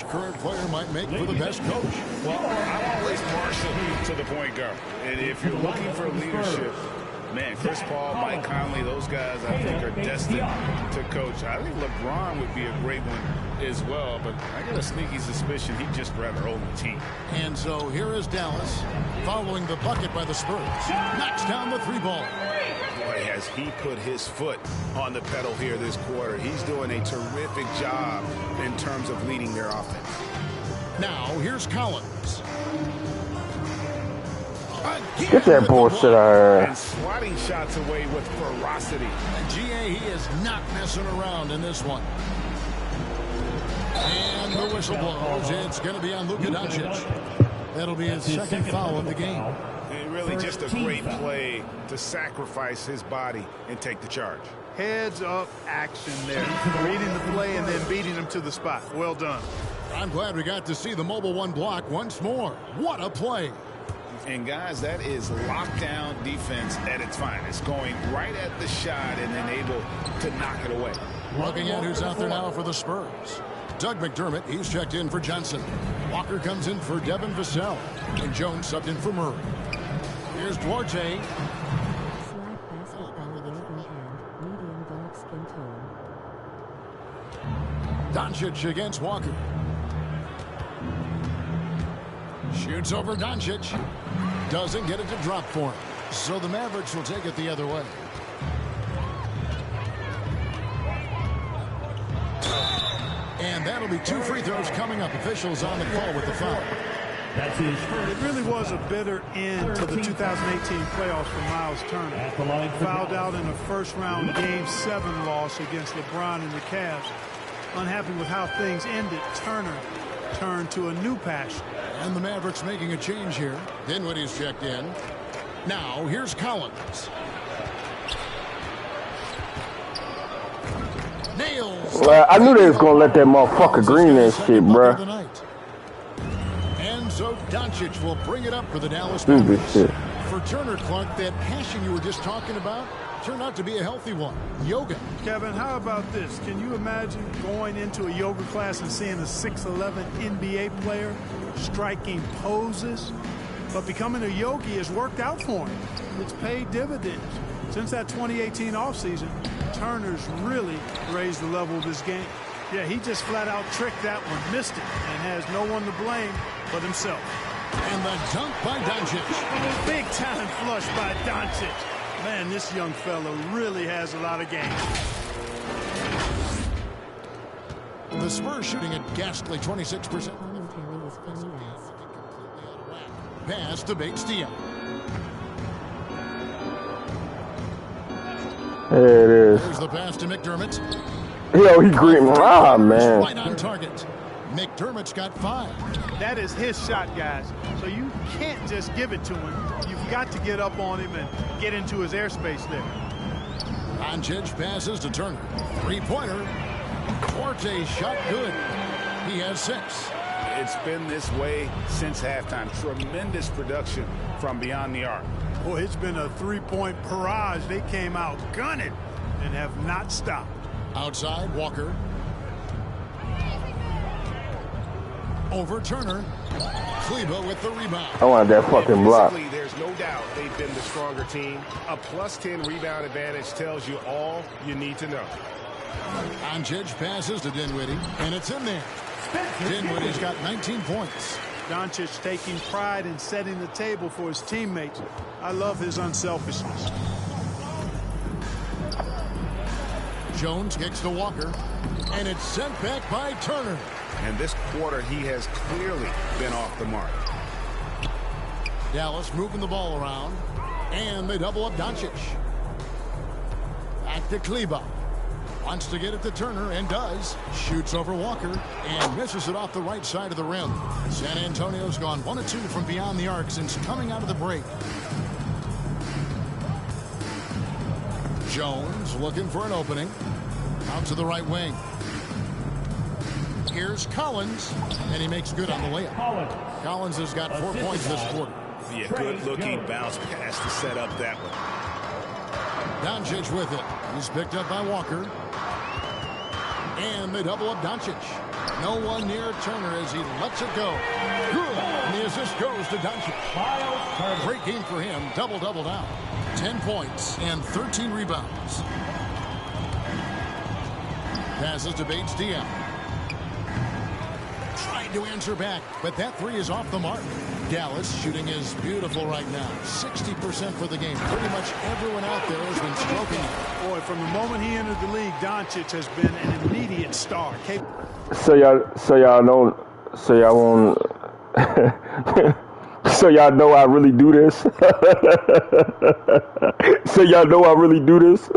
current player might make for the best coach? Well, I'm always partial to the point guard. And if you're looking for leadership, man, Chris Paul, Mike Conley, those guys I think are destined to coach. I think LeBron would be a great one as well, but I got a sneaky suspicion he'd just rather own the team. And so here is Dallas following the bucket by the Spurs. Knocks down the 3-ball. Boy, has he put his foot on the pedal here this quarter. He's doing a terrific job in terms of leading their offense. Now here's Collins. Get that bullshit out of here. And swatting shots away with ferocity. And GA, he is not messing around in this one. And the whistle blows. It's going to be on Luka Doncic. That'll be his second foul of the game. And really just a great play to sacrifice his body and take the charge. Heads up action there. Reading the play and then beating him to the spot. Well done. I'm glad we got to see the mobile one block once more. What a play. And guys, that is lockdown defense at its finest. Going right at the shot and then able to knock it away. Looking at who's out there now for the Spurs. Doug McDermott, he's checked in for Johnson. Walker comes in for Devin Vassell. And Jones subbed in for Murray. Here's Duarte. Slide basketball waving hand, medium dark skin tone. Doncic against Walker. Shoots over Doncic. Doesn't get it to drop for him. So the Mavericks will take it the other way. And that'll be 2 free throws coming up. Officials on the call with the foul. It really was a bitter end to the 2018 playoffs for Miles Turner. Fouled out in a first-round Game 7 loss against LeBron and the Cavs. Unhappy with how things ended, Turner turned to a new passion. And the Mavericks making a change here. Dinwiddie's checked in. Now, here's Collins. Nails. Well, I knew they was going to let that motherfucker green that shit, bruh. And so Doncic will bring it up for the Dallas Mavericks. For Turner, Clark, that passion you were just talking about turned out to be a healthy one. Yoga. Kevin, how about this? Can you imagine going into a yoga class and seeing a 6'11" NBA player striking poses. But becoming a yogi has worked out for him. It's paid dividends. Since that 2018 offseason, Turner's really raised the level of his game. Yeah, he just flat out tricked that one, missed it, and has no one to blame but himself. And the dunk by Doncic. Big time flush by Doncic. Man, this young fella really has a lot of game. The Spurs shooting a ghastly 26%. Pass to Bates-Diop. There it is. There's the pass to McDermott. Yo, he green. Ah, man. Right on target. McDermott's got 5. That is his shot, guys. So you can't just give it to him. You've got to get up on him and get into his airspace there. Doncic passes to Turner. 3-pointer. Forte shot good. He has 6. It's been this way since halftime. Tremendous production from beyond the arc. Boy, it's been a 3-point barrage. They came out gunning and have not stopped. Outside, Walker. Over Turner. Kleba with the rebound. I want that fucking block. There's no doubt they've been the stronger team. A +10 rebound advantage tells you all you need to know. Doncic passes to Dinwiddie, and it's in there. Dinwiddie's got 19 points. Doncic taking pride in setting the table for his teammates. I love his unselfishness. Jones kicks to Walker, and it's sent back by Turner. And this quarter, he has clearly been off the mark. Dallas moving the ball around, and they double up Doncic. Back to Kleba. Wants to get it to Turner, and does. Shoots over Walker, and misses it off the right side of the rim. San Antonio's gone 1 of 2 from beyond the arc since coming out of the break. Jones looking for an opening. Out to the right wing. Here's Collins, and he makes good on the layup. Collins has got 4 points this quarter. Yeah, good-looking bounce pass to set up that one. Doncic with it. He's picked up by Walker. And they double up Doncic. No one near Turner as he lets it go. Good. And the assist goes to Doncic. Great game for him. Double-double now. 10 points and 13 rebounds. Passes to Bates-Diop. Tried to answer back, but that 3 is off the mark. Dallas shooting is beautiful right now. 60% for the game. Pretty much everyone out there has been stroking it. Boy, from the moment he entered the league, Doncic has been an immediate star. So y'all don't. So y'all won't. So y'all know I really do this. So y'all know I really do this.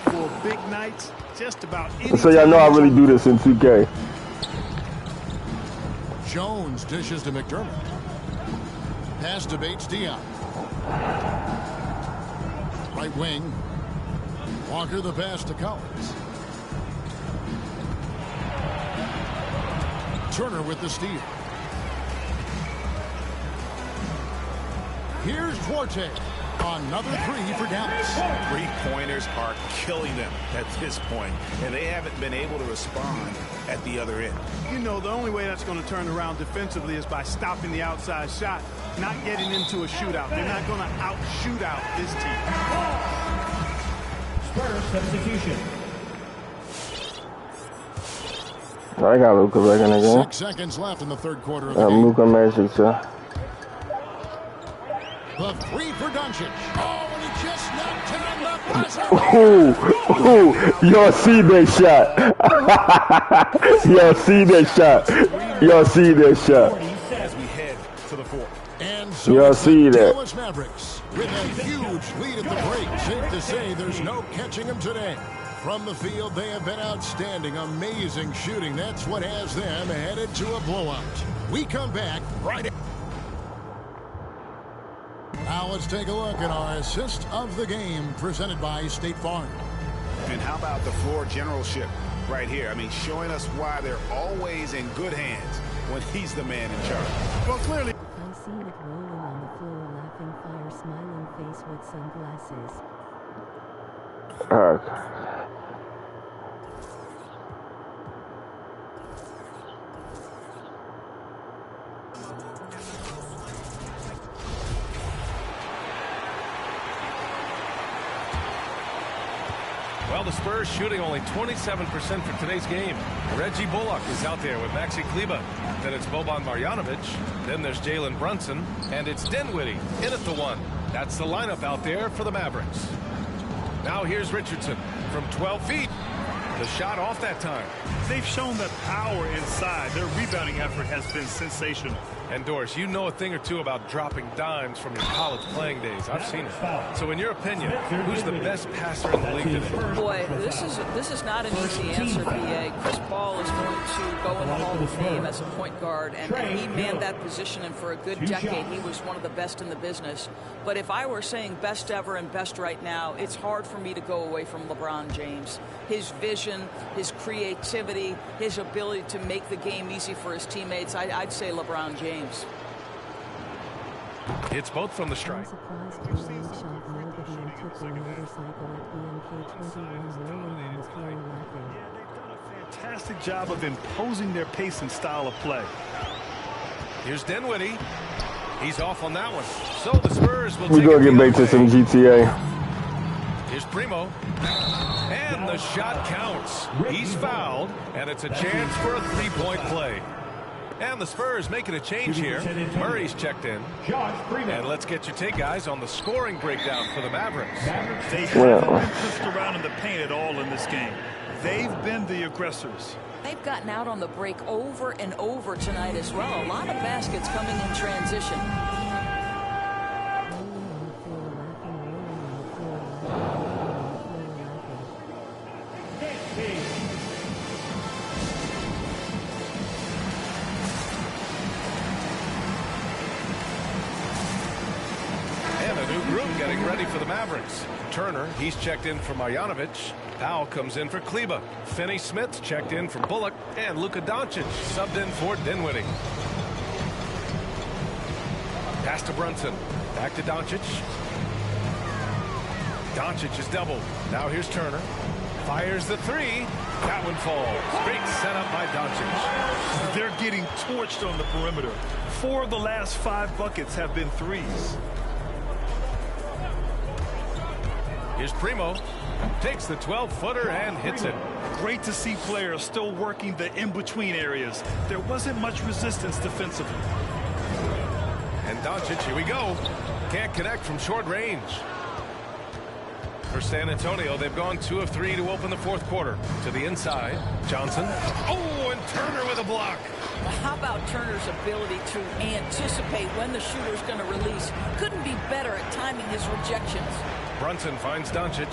For big nights, just about any. So y'all know I really do this in 2K. Jones dishes to McDermott. Pass to Bates-Diop. Right wing. Walker the pass to Collins. Turner with the steal. Here's Forte. Another 3 for Dallas. 3-pointers are killing them at this point, and they haven't been able to respond at the other end. You know, the only way that's going to turn around defensively is by stopping the outside shot, not getting into a shootout. They're not going to out-shoot out this team. Spurs substitution. I got Luka back in the game. 6 seconds left in the third quarter of the game. Luka Magic, sir. The 3 for Doncic. Oh, and he just knocked down the buzzer. Ooh, y'all see that shot. Y'all see that shot. Y'all see that shot. As we head to the 4th. And so y'all see that. Dallas Mavericks with a huge lead at the break. Safe to say there's no catching them today. From the field, they have been outstanding. Amazing shooting. That's what has them headed to a blowout. We come back right at... Now let's take a look at our assist of the game presented by State Farm. And how about the floor generalship right here? I mean, showing us why they're always in good hands when he's the man in charge. Well, clearly. I see it rolling on the floor, laughing fire, smiling face with sunglasses. Well, the Spurs shooting only 27% for today's game. Reggie Bullock is out there with Maxi Kleber. Then it's Boban Marjanovic. Then there's Jalen Brunson. And it's Dinwiddie in at the one. That's the lineup out there for the Mavericks. Now here's Richardson from 12 feet. The shot off that time. They've shown that power inside. Their rebounding effort has been sensational. And Doris, you know a thing or two about dropping dimes from your college playing days. I've seen it. So in your opinion, who's the best passer in the league today? Boy, this is not an easy answer, B.A. Chris Paul is going to go in the Hall of Fame as a point guard, and he manned that position, and for a good decade, he was one of the best in the business. But if I were saying best ever and best right now, it's hard for me to go away from LeBron James. His vision, his creativity, his ability to make the game easy for his teammates, I'd say LeBron James. It's both from the strike. Fantastic job of imposing their pace and style of play. Here's Dinwiddie. He's off on that one. So the Spurs will We're going to get back to some GTA. Here's Primo. And the shot counts. He's fouled, and it's a chance for a three-point play. And the Spurs making a change here. Murray's checked in. And let's get your take, guys, on the scoring breakdown for the Mavericks. They haven't been pushed around in the paint at all in this game. They've been the aggressors. They've gotten out on the break over and over tonight as well. A lot of baskets coming in transition. Getting ready for the Mavericks. Turner, he's checked in for Marjanovic. Powell comes in for Kleber. Finney-Smith checked in for Bullock. And Luka Doncic subbed in for Dinwiddie. Pass to Brunson. Back to Doncic. Doncic is doubled. Now here's Turner. Fires the three. That one falls. Great setup by Doncic. They're getting torched on the perimeter. 4 of the last 5 buckets have been threes. Here's Primo. Takes the 12-footer and hits it. Great to see players still working the in-between areas. There wasn't much resistance defensively. And Doncic, here we go. Can't connect from short range. For San Antonio, they've gone 2 of 3 to open the fourth quarter. To the inside, Johnson. Oh, and Turner with a block. How about Turner's ability to anticipate when the shooter's going to release? Couldn't be better at timing his rejections. Brunson finds Doncic.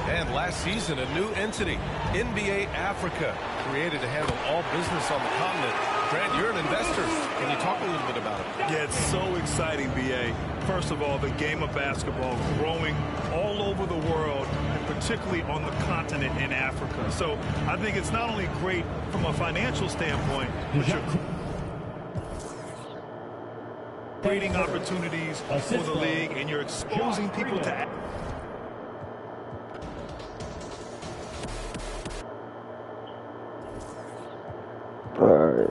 And last season, a new entity, NBA Africa, created to handle all business on the continent. Grant, you're an investor. Can you talk a little bit about it? Yeah, it's so exciting, B.A. First of all, the game of basketball growing all over the world, and particularly on the continent in Africa. So I think it's not only great from a financial standpoint, but you're creating opportunities for the league, and you're exposing people to. All right.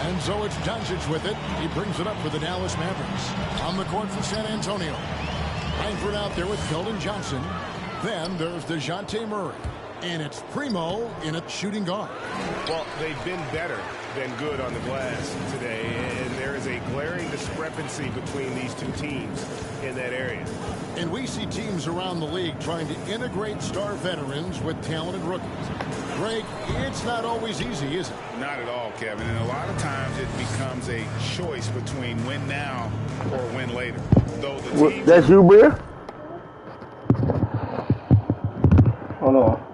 And so it's Doncic with it. He brings it up for the Dallas Mavericks. On the court for San Antonio. Langford out there with Keldon Johnson. Then there's DeJounte Murray. And it's Primo in at shooting guard. Well, they've been better than good on the glass today, and there is a glaring discrepancy between these two teams in that area. And we see teams around the league trying to integrate star veterans with talented rookies. Greg, it's not always easy, is it? Not at all, Kevin. And a lot of times it becomes a choice between win now or win later. Though the team That's you, Bear? Hold on.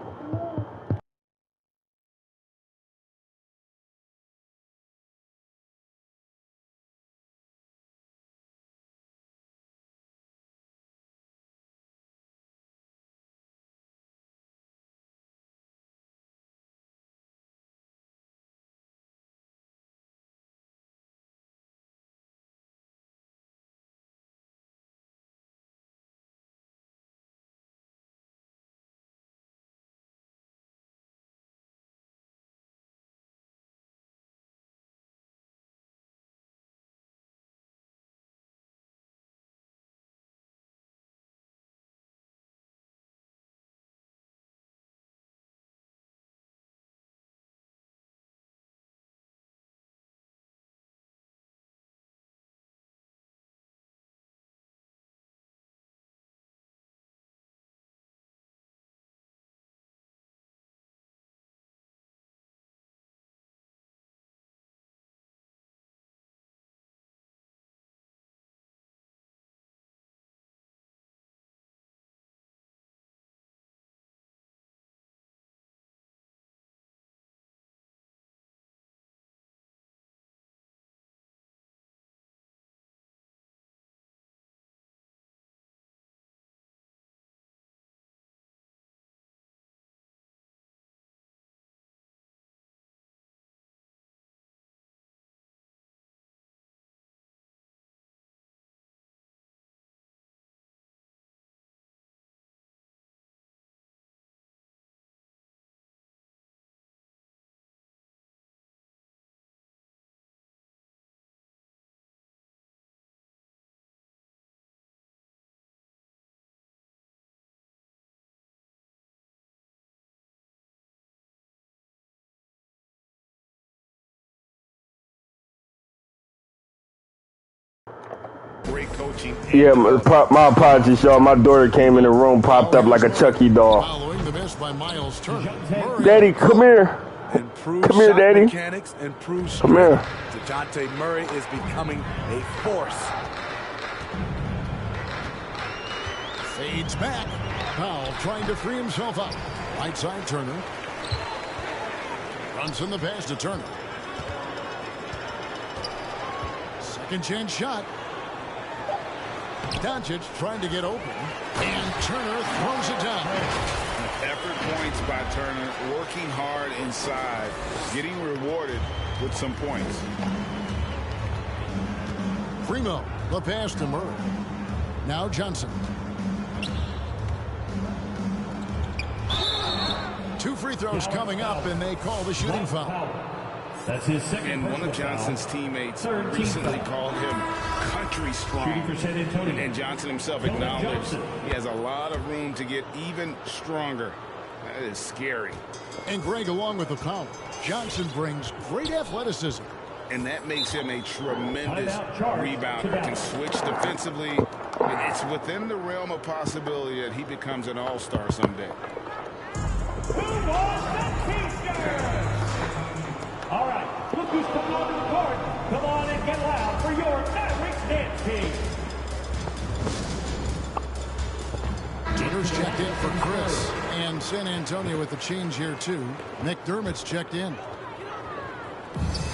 great coaching. Yeah, my apologies, y'all. My daughter came in the room, popped up like a Chucky doll. Following the miss by Miles Turner. Daddy, come here. Improved Come here, shot Daddy. mechanics, improved strength. Come here. DeJounte Murray is becoming a force. Fades back. Powell trying to free himself up. Right side Turner. Runs in the pass to Turner. Second chance shot. Doncic trying to get open. And Turner throws it down. Effort points by Turner, working hard inside, getting rewarded with some points. Primo, the pass to Murray. Now Johnson. 2 free throws coming up, and they call the shooting foul. That's his second. And one of Johnson's teammates recently called him country strong. And Johnson himself acknowledged he has a lot of room to get even stronger. That is scary. And Greg, along with the power, Johnson brings great athleticism. And that makes him a tremendous rebounder. Can switch defensively. And it's within the realm of possibility that he becomes an all-star someday. All right, look who's coming onto the court. Come on and get loud for your Mavericks dance team. Turner's checked in for Chris. And San Antonio with the change here, too. McDermott's checked in.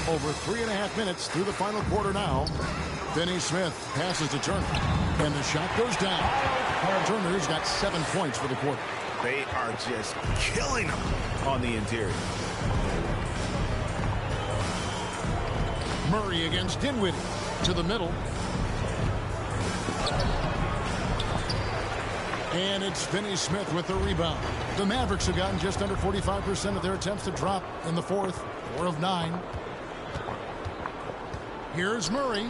Over 3.5 minutes through the final quarter now. Finney Smith passes to Turner. And the shot goes down. Turner's got 7 points for the quarter. They are just killing them on the interior. Murray against Dinwiddie to the middle. And it's Finney Smith with the rebound. The Mavericks have gotten just under 45% of their attempts to drop in the fourth. 4 of 9. Here's Murray.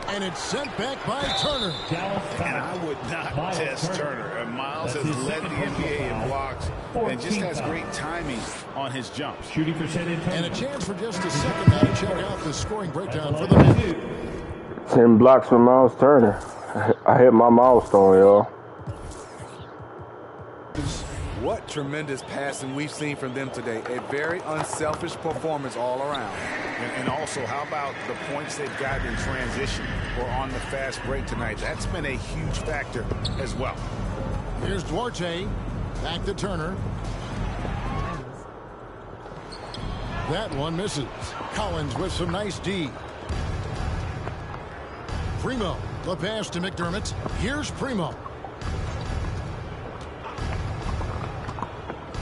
And it's sent back by Turner. And I would not test Turner. Miles has led the NBA in blocks and just has great timing on his jumps. Shooting for San Antonio. And a chance for just a second now to check out the scoring breakdown for the Mavericks. 10 blocks from Miles Turner. I hit my milestone, y'all. What tremendous passing we've seen from them today. A very unselfish performance all around. And also, how about the points they've gotten in transition or on the fast break tonight? That's been a huge factor as well. Here's Duarte. Back to Turner. That one misses. Collins with some nice D. Primo. The pass to McDermott. Here's Primo.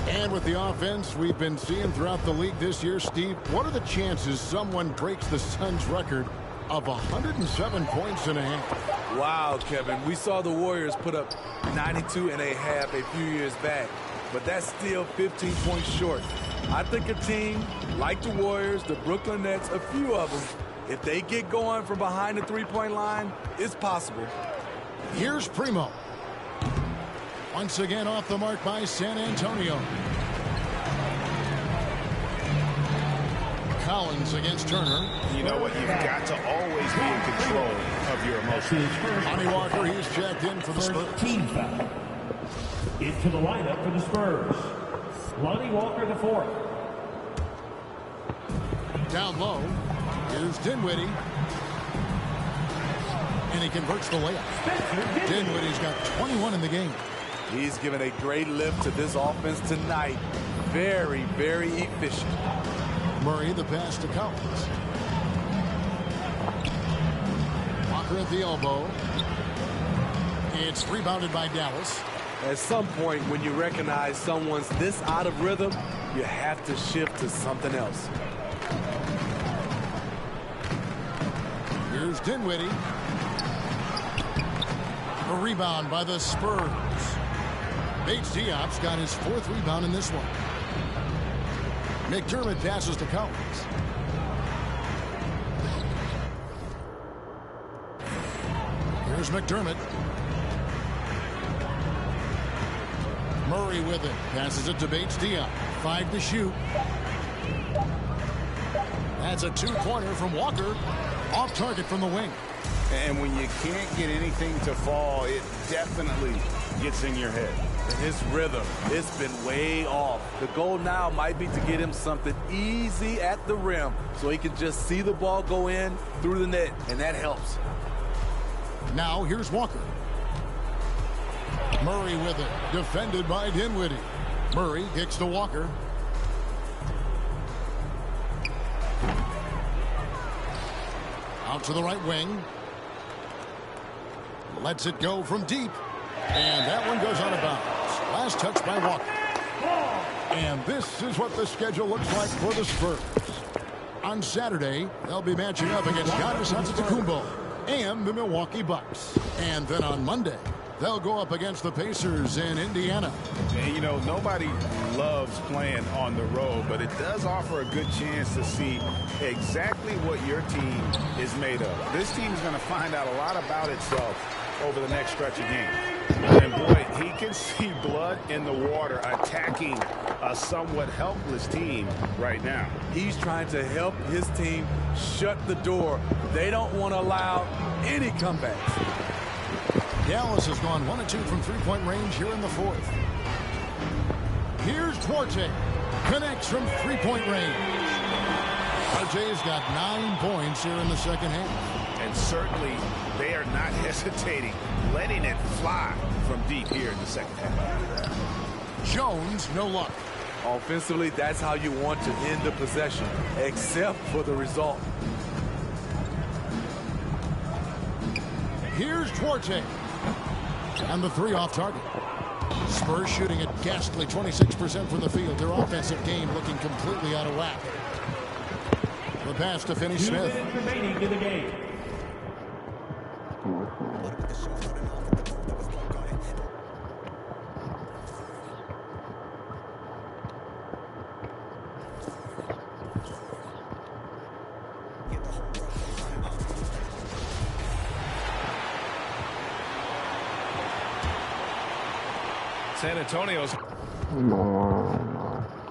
And with the offense we've been seeing throughout the league this year, Steve, what are the chances someone breaks the Suns' record of 107 points in a half? Wow, Kevin. We saw the Warriors put up 92 and a half a few years back, but that's still 15 points short. I think a team like the Warriors, the Brooklyn Nets, a few of them, if they get going from behind the three-point line, it's possible. Here's Primo. Once again off the mark by San Antonio. Collins against Turner. You know what? You've got to always be in control of your emotions. Lonnie Walker, he's checked in for the Spurs. Team foul. Into the lineup for the Spurs. Lonnie Walker, the fourth. Down low. Here's Dinwiddie. And he converts the layup. Dinwiddie's got 21 in the game. He's given a great lift to this offense tonight. Very, very efficient. Murray, the pass to Collins. Walker at the elbow. It's rebounded by Dallas. At some point, when you recognize someone's this out of rhythm, you have to shift to something else. Here's Dinwiddie. A rebound by the Spurs. Bates Diop's got his 4th rebound in this one. McDermott passes to Collins. Here's McDermott. Murray with it. Passes it to Bates Diop. 5 to shoot. That's a 2-pointer from Walker. Off target from the wing. And when you can't get anything to fall, it definitely gets in your head. And his rhythm, it's been way off. The goal now might be to get him something easy at the rim so he can just see the ball go in through the net, and that helps. Now here's Walker. Murray with it, defended by Dinwiddie. Murray kicks to Walker. Out to the right wing. Lets it go from deep. And that one goes out of bounds. Last touch by Walker. And this is what the schedule looks like for the Spurs. On Saturday, they'll be matching up against Giannis Antetokounmpo and the Milwaukee Bucks. And then on Monday, they'll go up against the Pacers in Indiana. And, you know, nobody loves playing on the road, but it does offer a good chance to see exactly what your team is made of. This team's going to find out a lot about itself over the next stretch of games. And, boy, he can see blood in the water attacking a somewhat helpless team right now. He's trying to help his team shut the door. They don't want to allow any comebacks. Dallas has gone 1 of 2 from three-point range here in the fourth. Here's Duarte. Connects from three-point range. Duarte's got 9 points here in the second half. And certainly they are not hesitating, letting it fly from deep here in the second half. Jones, no luck. Offensively, that's how you want to end the possession, except for the result. Here's Duarte. And the three off target. Spurs shooting at ghastly 26% from the field. Their offensive game looking completely out of whack. The pass to Finney Smith. 2 minutes remaining in the game. San Antonio's.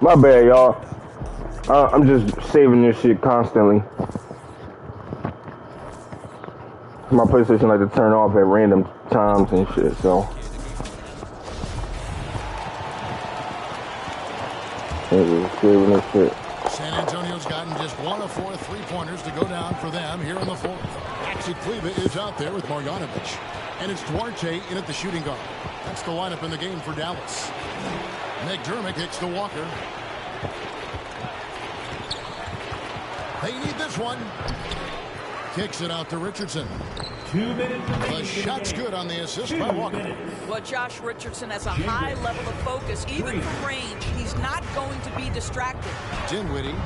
My bad, y'all. I'm just saving this shit constantly. My PlayStation like to turn off at random times and shit, so. Saving this shit. San Antonio's gotten just 1 of 4 three-pointers to go down for them here in the fourth. Maxi Kleber is out there with Marjanovic. And it's Duarte in at the shooting guard. That's the lineup in the game for Dallas. McDermott kicks to Walker. They need this one. Kicks it out to Richardson. 2 minutes remaining. The shot's good on the assist by Walker. Well, Josh Richardson has a high level of focus. Even from range, he's not going to be distracted. Dinwiddie.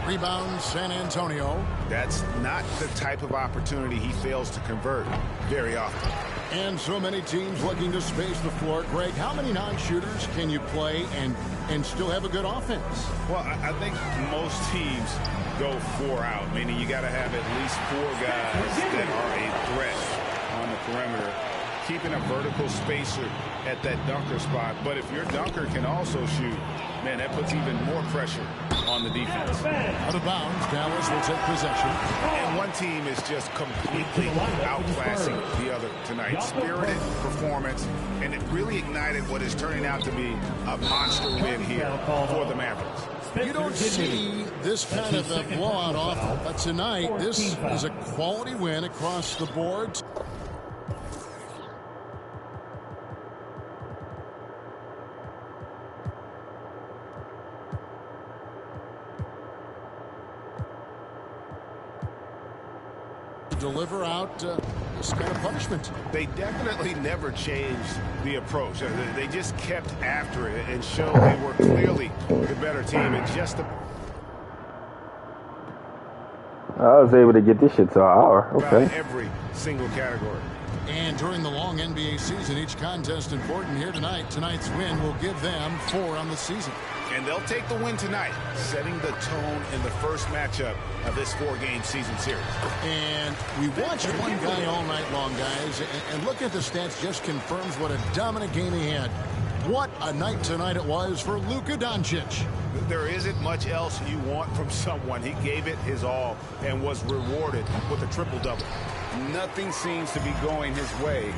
Rebound San Antonio. That's not the type of opportunity he fails to convert very often. And so many teams looking to space the floor. Greg, how many non-shooters can you play and still have a good offense? Well, I think most teams go 4 out, meaning you got to have at least 4 guys that are a threat on the perimeter, keeping a vertical spacer at that dunker spot. But if your dunker can also shoot, man, that puts even more pressure on the defense. Out of bounds, Dallas will take possession. And one team is just completely outclassing the other tonight. Spirited performance, and it really ignited what is turning out to be a monster win here for the Mavericks. You don't see this kind of a blowout often, but tonight this is a quality win across the board. Deliver out this kind of punishment. They definitely never changed the approach. They just kept after it and showed they were clearly the better team. And just I was able to get this shit to an hour. Okay. Every single category. And during the long NBA season, each contest important here tonight. Tonight's win will give them 4 on the season. And they'll take the win tonight, setting the tone in the first matchup of this 4-game season series. And we watched one guy all night long, guys, and look at the stats, just confirms what a dominant game he had. What a night tonight it was for Luka Doncic. There isn't much else you want from someone. He gave it his all and was rewarded with a triple-double. nothing seems to be going his way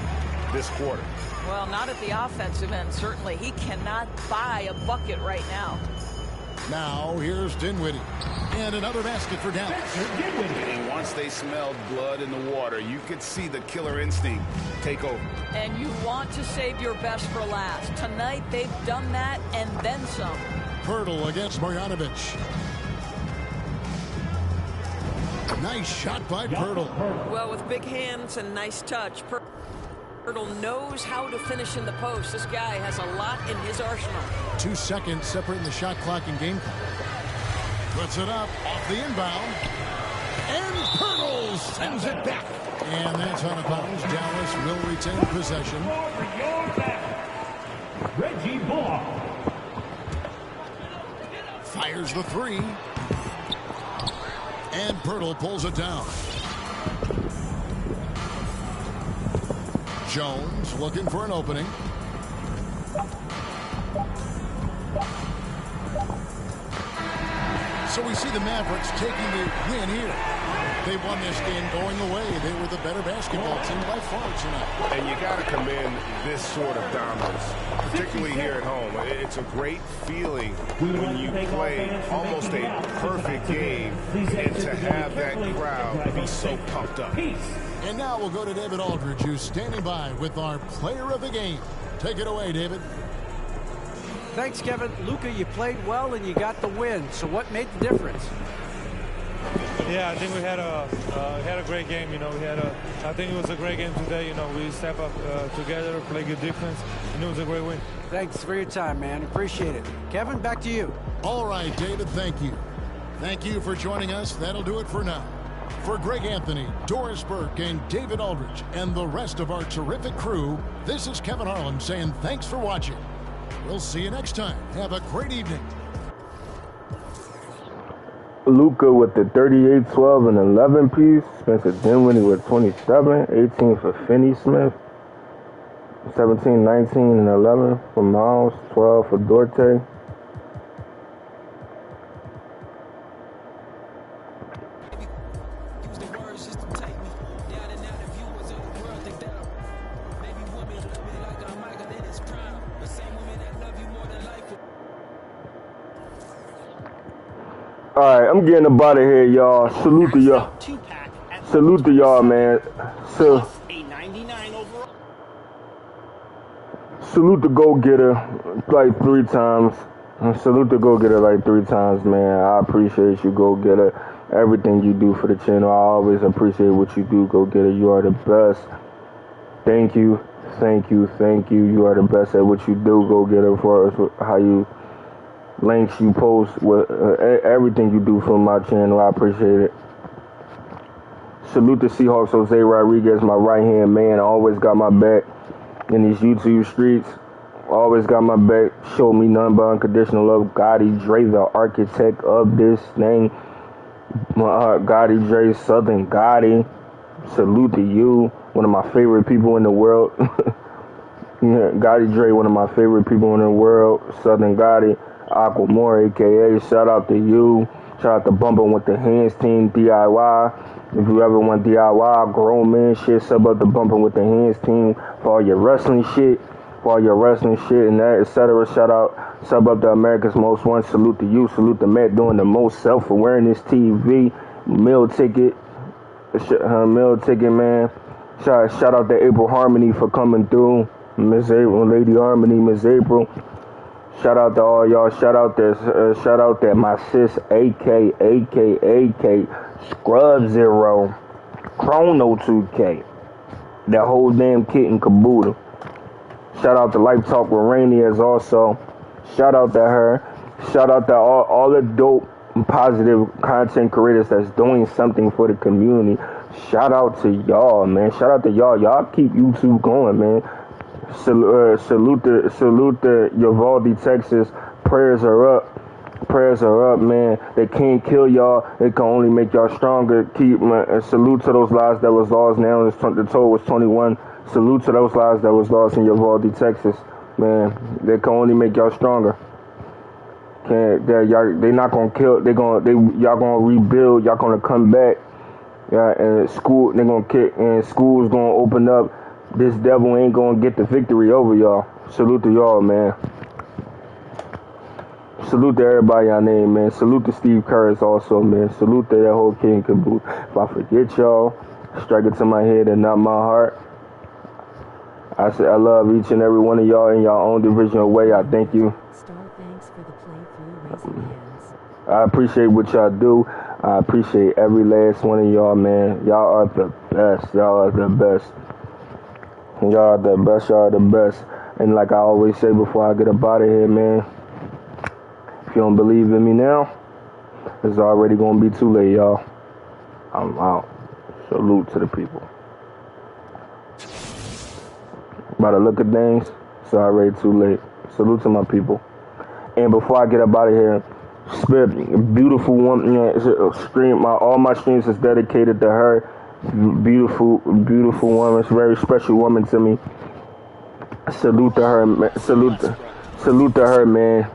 this quarter. Well, not at the offensive end, certainly. He cannot buy a bucket right now. Now, here's Dinwiddie. And another basket for Dallas. And once they smelled blood in the water, you could see the killer instinct take over. And you want to save your best for last. Tonight, they've done that and then some. Pirtle against Marjanovic. Nice shot by Pirtle. Well, with big hands and nice touch, Pirtle knows how to finish in the post. This guy has a lot in his arsenal. 2 seconds separating the shot clock and game clock. Puts it up off the inbound. And Pirtle sends it back. And that's out of bounds. Dallas will retain possession. Reggie Bullock. Fires the three. And Pirtle pulls it down. Jones looking for an opening. So we see the Mavericks taking the win here. They won this game going away. They were the better basketball team by far tonight. And you got to commend this sort of dominance, particularly here at home. It's a great feeling when you play almost a perfect game and to have that crowd be so pumped up. And now we'll go to David Aldridge, who's standing by with our player of the game. Take it away, David. Thanks, Kevin. Luka, you played well and you got the win. So what made the difference? Yeah, I think we had a great game. You know, I think it was a great game today. You know, we step up together, play good defense, and it was a great win. Thanks for your time, man. Appreciate it. Kevin, back to you. All right, David, thank you. Thank you for joining us. That'll do it for now. For Greg Anthony, Doris Burke, and David Aldridge, and the rest of our terrific crew, this is Kevin Harlan saying thanks for watching. We'll see you next time. Have a great evening. Luka with the 38, 12, and 11 piece. Spencer Dinwiddie with 27, 18 for Finney Smith, 17, 19, and 11 for Miles, 12 for Dorte. Alright, I'm getting up out of here, y'all. Salute to y'all. Salute to y'all, man. Salute the go-getter like 3 times. Salute the go-getter like 3 times, man. I appreciate you, go-getter. Everything you do for the channel. I always appreciate what you do, go-getter. You are the best. Thank you. Thank you. Thank you. You are the best at what you do, go-getter, for us, how you links you post, with everything you do for my channel. I appreciate it. Salute the Seahawks, Jose Rodriguez, my right-hand man. Always got my back in these YouTube streets. Always got my back. Showed me none but unconditional love. Gotti Dre, the architect of this thing. Gotti Dre, Southern Gotti. Salute to you. One of my favorite people in the world. Yeah, Gotti Dre, one of my favorite people in the world. Southern Gotti. Aquamore, a.k.a. Shout out to you. Shout out to Bumpin' with the Hands team, DIY. If you ever want DIY, grown man shit, sub up to Bumpin' with the Hands team for all your wrestling shit. And that, etc. Shout out, sub up to America's Most Wanted. Salute to you. Salute to Matt doing the most self-awareness TV. Meal ticket, man. Shout out to April Harmony for coming through. Miss April, Lady Harmony, Miss April. Shout out to all y'all. Shout out to my sis, AK, Scrub Zero, Chrono 2K, that whole damn kit and caboodle. Shout out to Life Talk with Rainy as also. Shout out to her. Shout out to all the dope and positive content creators that's doing something for the community. Shout out to y'all, man. Shout out to y'all. Y'all keep YouTube going, man. Salute to Uvalde, Texas. Prayers are up, man. They can't kill y'all. They can only make y'all stronger. Salute to those lives that was lost. Now the total was 21. Salute to those lives that was lost in Uvalde, Texas. Man, they can only make y'all stronger. They not gonna kill. Y'all gonna rebuild. Y'all gonna come back. Yeah, and school, they're gonna kick, and school's gonna open up. This devil ain't gonna get the victory over y'all. Salute to y'all, man. Salute to everybody I name, man. Salute to Steve Curtis also, man. Salute to that whole king caboose. If I forget y'all, strike it to my head and not my heart. I say I love each and every one of y'all in your own divisional way. I thank you. Star, thanks for the playthrough, raising hands. I appreciate what y'all do. I appreciate every last one of y'all, man. Y'all are the best. Y'all are the best. Y'all are the best. Y'all are the best. And like I always say before I get up out of here, man, if you don't believe in me now, it's already going to be too late, y'all. I'm out. Salute to the people. By the look of things, it's already too late. Salute to my people. And before I get up out of here, Spirit, beautiful woman, all my streams is dedicated to her. Beautiful woman, it's a very special woman to me. Salute to her, salute to her, man.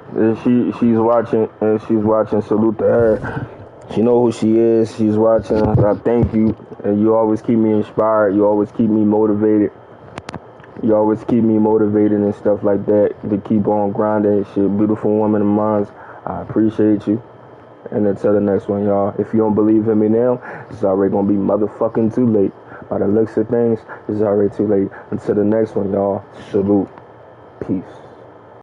She's watching, and she's watching. Salute to her. She know who she is. She's watching. I thank you, and you always keep me inspired. You always keep me motivated. You always keep me motivated and stuff like that to keep on grinding and shit. Beautiful woman of mine. I appreciate you. And until the next one, y'all. If you don't believe in me now, it's already gonna be motherfucking too late. By the looks of things, it's already too late. Until the next one, y'all. Salute. Peace.